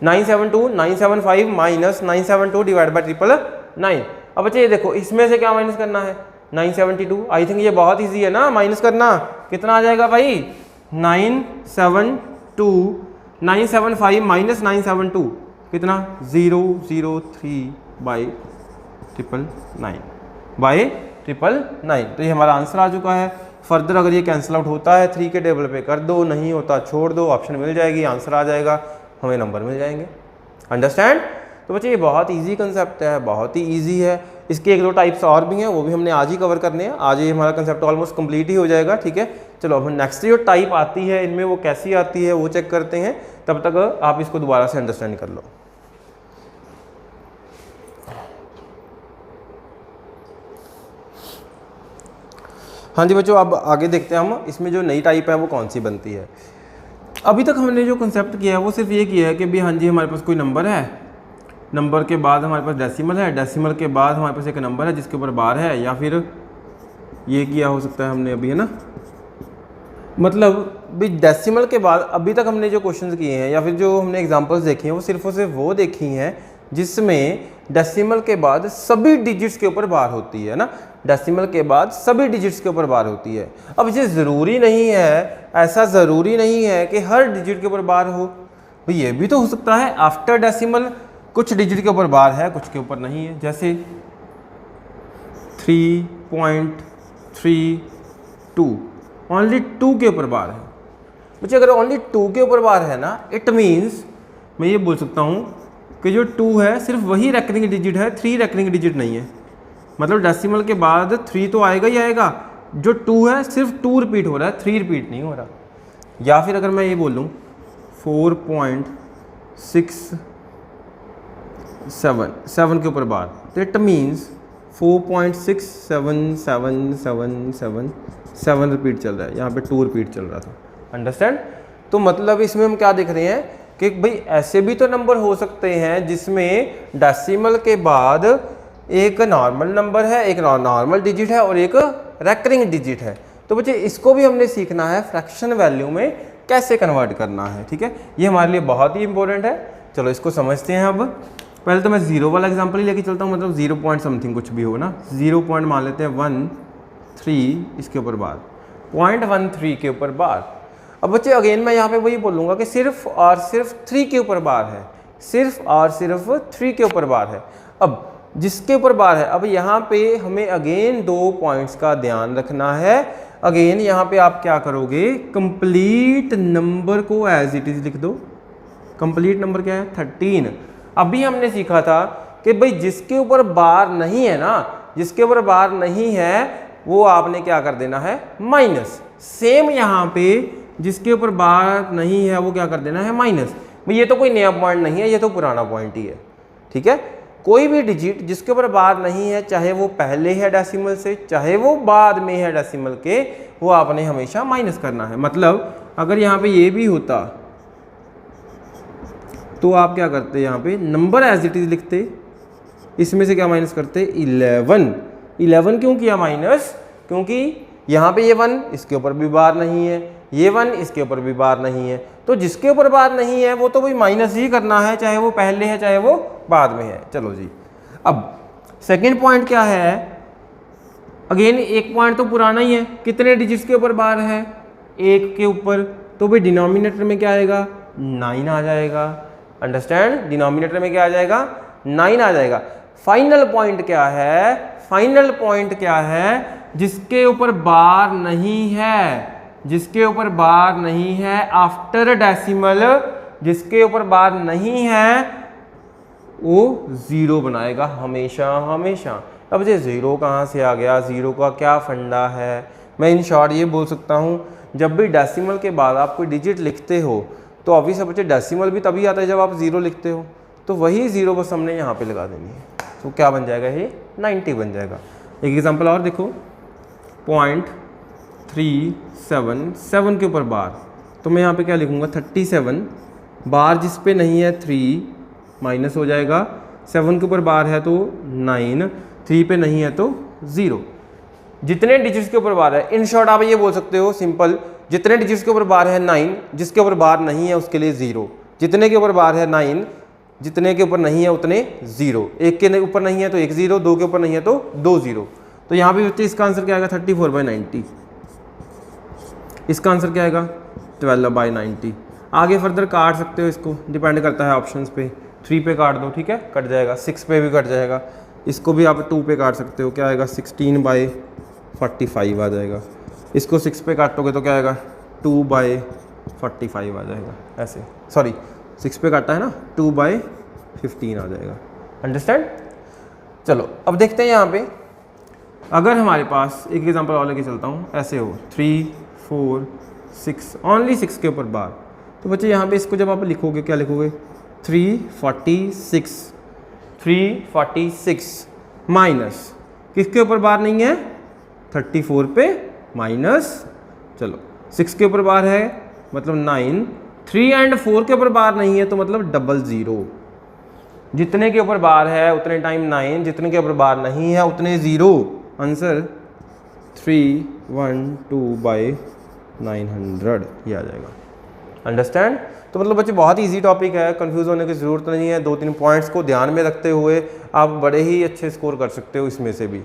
975 माइनस 972 डिवाइड बाय 999। अब बच्चे ये देखो इसमें से क्या माइनस करना है 972। आई थिंक ये बहुत इजी है ना माइनस करना। कितना आ जाएगा भाई 975 माइनस 972 कितना 003 बाई 999। तो ये हमारा आंसर आ चुका है। फर्दर अगर ये कैंसिल आउट होता है 3 के टेबल पे कर दो, नहीं होता छोड़ दो, ऑप्शन मिल जाएगी, आंसर आ जाएगा, हमें नंबर मिल जाएंगे। अंडरस्टैंड? तो बच्चे ये बहुत इजी कंसेप्ट है, बहुत ही इजी है। इसके 1-2 टाइप्स और भी हैं, वो भी हमने आज ही कवर करने हैं। आज ये हमारा कंसेप्ट ऑलमोस्ट कंप्लीट ही हो जाएगा। ठीक है, चलो अब नेक्स्ट जो टाइप आती है इनमें वो कैसी आती है वो चेक करते हैं। तब तक आप इसको दोबारा से अंडरस्टैंड कर लो। हाँ जी बच्चों, अब आगे देखते हैं हम इसमें जो नई टाइप है वो कौन सी बनती है। अभी तक हमने जो कंसेप्ट किया है वो सिर्फ ये किया है कि भाई हाँ जी हमारे पास कोई नंबर है, नंबर के बाद हमारे पास डेसिमल है, डेसिमल के बाद हमारे पास एक नंबर है जिसके ऊपर बार है, या फिर ये किया हो सकता है हमने अभी, है ना, मतलब भाई डेसिमल के बाद अभी तक हमने जो क्वेश्चंस किए हैं या फिर जो हमने एग्जांपल्स देखी हैं वो सिर्फ और सिर्फ वो देखी हैं जिसमें डेसिमल के बाद सभी डिजिट्स के ऊपर बार होती है ना, डेसिमल के बाद सभी डिजिट्स के ऊपर बार होती है। अब ये ज़रूरी नहीं है, ऐसा ज़रूरी नहीं है कि हर डिजिट के ऊपर बार हो, भाई ये भी तो हो सकता है आफ्टर डेसिमल कुछ डिजिट के ऊपर बार है कुछ के ऊपर नहीं है। जैसे 3.32 ओनली 2 के ऊपर बार है। बच्चे अगर ओनली 2 के ऊपर बार है ना, इट मीन्स मैं ये बोल सकता हूँ कि जो 2 है सिर्फ वही रेकरिंग डिजिट है, 3 रेकरिंग डिजिट नहीं है। मतलब डेसिमल के बाद 3 तो आएगा ही आएगा, जो 2 है सिर्फ 2 रिपीट हो रहा है, 3 रिपीट नहीं हो रहा। या फिर अगर मैं ये बोलूँ 4.67 के ऊपर बार, तो इट मीन्स 4.677777 रिपीट चल रहा है, यहाँ पे 2 रिपीट चल रहा था। अंडरस्टैंड? तो मतलब इसमें हम क्या देख रहे हैं कि भाई ऐसे भी तो नंबर हो सकते हैं जिसमें डेसिमल के बाद एक नॉर्मल नंबर है, एक नॉर्मल डिजिट है और एक रेकरिंग डिजिट है। तो बच्चे इसको भी हमने सीखना है फ्रैक्शन वैल्यू में कैसे कन्वर्ट करना है। ठीक है, ये हमारे लिए बहुत ही इंपॉर्टेंट है। चलो इसको समझते हैं। अब पहले तो मैं 0 वाला एग्जांपल ही लेके चलता हूँ, मतलब 0 पॉइंट समथिंग कुछ भी हो ना, 0 पॉइंट मान लेते हैं 13 इसके ऊपर बार, 0.13 के ऊपर बार। अब बच्चे अगेन मैं यहाँ पे वही बोलूँगा कि सिर्फ और सिर्फ 3 के ऊपर बार है, सिर्फ और सिर्फ 3 के ऊपर बार है। अब जिसके ऊपर बार है, अब यहाँ पे हमें अगेन 2 पॉइंट्स का ध्यान रखना है। अगेन यहाँ पे आप क्या करोगे, कंप्लीट नंबर को एज इट इज लिख दो। कंप्लीट नंबर क्या है 13। अभी हमने सीखा था कि भाई जिसके ऊपर बार नहीं है ना, जिसके ऊपर बार नहीं है वो आपने क्या कर देना है माइनस। सेम यहाँ पे जिसके ऊपर बार नहीं है वो क्या कर देना है माइनस। भाई ये तो कोई नया पॉइंट नहीं है, ये तो पुराना पॉइंट ही है। ठीक है, कोई भी डिजिट जिसके ऊपर बार नहीं है, चाहे वो पहले है डेसिमल से चाहे वो बाद में है डेसिमल के, वो आपने हमेशा माइनस करना है। मतलब अगर यहाँ पे ये भी होता तो आप क्या करते, यहाँ पे नंबर एज इट इज लिखते, इसमें से क्या माइनस करते 11 क्यों किया माइनस, क्योंकि यहाँ पे ये 1 इसके ऊपर भी बार नहीं है, ये 1 इसके ऊपर भी बार नहीं है, तो जिसके ऊपर बार नहीं है वो तो भाई माइनस ही करना है, चाहे वो पहले है चाहे वो बाद में है। चलो जी, अब सेकंड पॉइंट क्या है, अगेन एक पॉइंट तो पुराना ही है, कितने डिजिट्स के ऊपर बार है 1 के ऊपर, तो भाई डिनोमिनेटर में क्या आएगा 9 आ जाएगा। अंडरस्टैंड? डिनोमिनेटर में क्या आ जाएगा 9 आ जाएगा। फाइनल पॉइंट क्या है, फाइनल पॉइंट क्या है, जिसके ऊपर बार नहीं है जिसके ऊपर बार नहीं है, आफ्टर डेसिमल जिसके ऊपर बार नहीं है वो 0 बनाएगा हमेशा हमेशा। अब ये 0 कहाँ से आ गया, 0 का क्या फंडा है? मैं इन शॉर्ट ये बोल सकता हूँ, जब भी डेसिमल के बाद आप कोई डिजिट लिखते हो तो ऑब्वियस बच्चे डेसिमल भी तभी आता है जब आप 0 लिखते हो, तो वही 0 बस हमने यहाँ पे लगा देनी है। तो क्या बन जाएगा, ये 90 बन जाएगा। एक एग्जांपल और देखो, 0.377 के ऊपर बार, तो मैं यहाँ पे क्या लिखूँगा 37, बार जिस पे नहीं है 3 माइनस हो जाएगा, 7 के ऊपर बार है तो 9, 3 पे नहीं है तो 0। जितने डिजिट्स के ऊपर बार है, इन शॉर्ट आप ये बोल सकते हो सिंपल, जितने डिजिट्स के ऊपर बार है 9, जिसके ऊपर बार नहीं है उसके लिए 0, जितने के ऊपर बार है 9, जितने के ऊपर नहीं है उतने 0, एक के ऊपर नहीं है तो 1 0, 2 के ऊपर नहीं है तो 2 0। तो यहाँ पे बच्चे इसका आंसर क्या आएगा 34/90, इसका आंसर क्या आएगा 12/90। आगे फर्दर काट सकते हो इसको, डिपेंड करता है ऑप्शंस पे, 3 पे काट दो, ठीक है, कट जाएगा, 6 पे भी कट जाएगा, इसको भी आप 2 पे काट सकते हो, क्या आएगा 16/45 आ जाएगा, इसको 6 पे काटोगे तो क्या आएगा 2/45 आ जाएगा, ऐसे, सॉरी 6 पे काटा है ना, 2/15 आ जाएगा। अंडरस्टैंड? चलो अब देखते हैं यहाँ पे, अगर हमारे पास एक एग्जांपल और लेके चलता हूँ, ऐसे हो 3 4 6, ओनली 6 के ऊपर बार, तो बच्चे यहाँ पे इसको जब आप लिखोगे क्या लिखोगे 346 माइनस किसके ऊपर बार नहीं है 34 पे माइनस, चलो 6 के ऊपर बार है मतलब 9, 3 और 4 के ऊपर बार नहीं है तो मतलब 00, जितने के ऊपर बार है उतने टाइम 9, जितने के ऊपर बार नहीं है उतने 0, आंसर 312/900 ये आ जाएगा। अंडरस्टैंड? तो मतलब बच्चे बहुत ही इजी टॉपिक है, कंफ्यूज होने की ज़रूरत नहीं है, 2-3 पॉइंट्स को ध्यान में रखते हुए आप बड़े ही अच्छे स्कोर कर सकते हो इसमें से भी।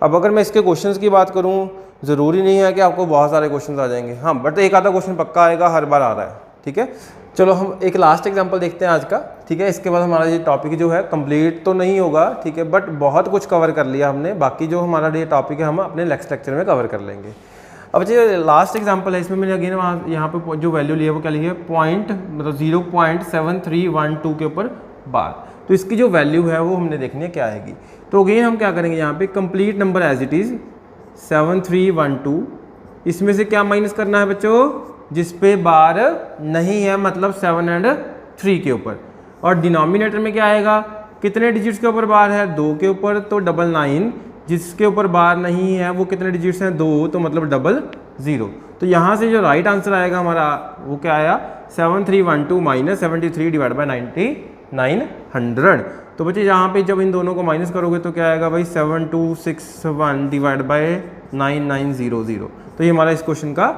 अब अगर मैं इसके क्वेश्चंस की बात करूं, ज़रूरी नहीं है कि आपको बहुत सारे क्वेश्चंस आ जाएंगे, हाँ बट एक आधा क्वेश्चन पक्का आएगा, हर बार आ रहा है, ठीक है। चलो हम एक लास्ट एग्जांपल देखते हैं आज का, ठीक है, इसके बाद हमारा ये टॉपिक जो है कंप्लीट तो नहीं होगा, ठीक है, बट बहुत कुछ कवर कर लिया हमने, बाकी जो हमारा ये टॉपिक है हम अपने नेक्स्ट लेक्चर में कवर कर लेंगे। अब जो लास्ट एग्जांपल है इसमें मैंने अगेन वहाँ यहाँ पे जो वैल्यू लिया है वो क्या लिखी है, पॉइंट मतलब 0.7312 के ऊपर बार, तो इसकी जो वैल्यू है वो हमने देखनी है क्या आएगी। तो अगेन हम क्या करेंगे, यहाँ पे complete number as it is 7312, इसमें से क्या माइनस करना है बच्चों, जिस पे बार नहीं है मतलब 7 और 3 के ऊपर, और डिनोमिनेटर में क्या आएगा, कितने डिजिट्स के ऊपर बार है 2 के ऊपर तो 99, जिसके ऊपर बार नहीं है वो कितने डिजिट्स हैं 2 तो मतलब 00। तो यहाँ से जो राइट आंसर आएगा हमारा वो क्या आया 7312 माइनस 73/9900। तो बच्चे यहाँ पे जब इन दोनों को माइनस करोगे तो क्या आएगा भाई 7261/9900, तो ये हमारा इस क्वेश्चन का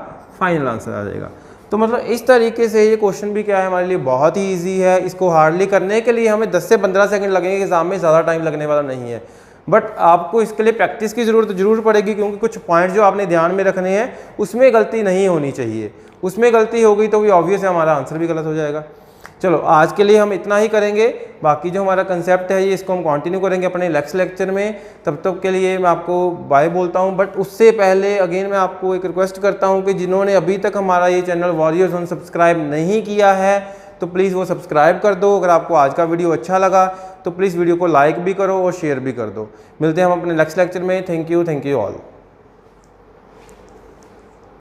फाइनल आंसर आ जाएगा। तो मतलब इस तरीके से ये क्वेश्चन भी क्या है हमारे लिए बहुत ही इजी है, इसको हार्डली करने के लिए हमें 10 से 15 सेकंड लगेंगे, एग्जाम में ज़्यादा टाइम लगने वाला नहीं है, बट आपको इसके लिए प्रैक्टिस की ज़रूरत जरूर पड़ेगी, क्योंकि कुछ पॉइंट जो आपने ध्यान में रखने हैं उसमें गलती नहीं होनी चाहिए, उसमें गलती हो गई तो भी ऑब्वियस है हमारा आंसर भी गलत हो जाएगा। चलो आज के लिए हम इतना ही करेंगे, बाकी जो हमारा कंसेप्ट है ये इसको हम कंटिन्यू करेंगे अपने नेक्स्ट लेक्चर में। तब तक के लिए मैं आपको बाय बोलता हूँ, बट उससे पहले अगेन मैं आपको एक रिक्वेस्ट करता हूँ कि जिन्होंने अभी तक हमारा ये चैनल वॉरियर जोन सब्सक्राइब नहीं किया है तो प्लीज़ वो सब्सक्राइब कर दो। अगर आपको आज का वीडियो अच्छा लगा तो प्लीज़ वीडियो को लाइक भी करो और शेयर भी कर दो। मिलते हैं हम अपने नेक्स्ट लेक्चर में। Thank you all.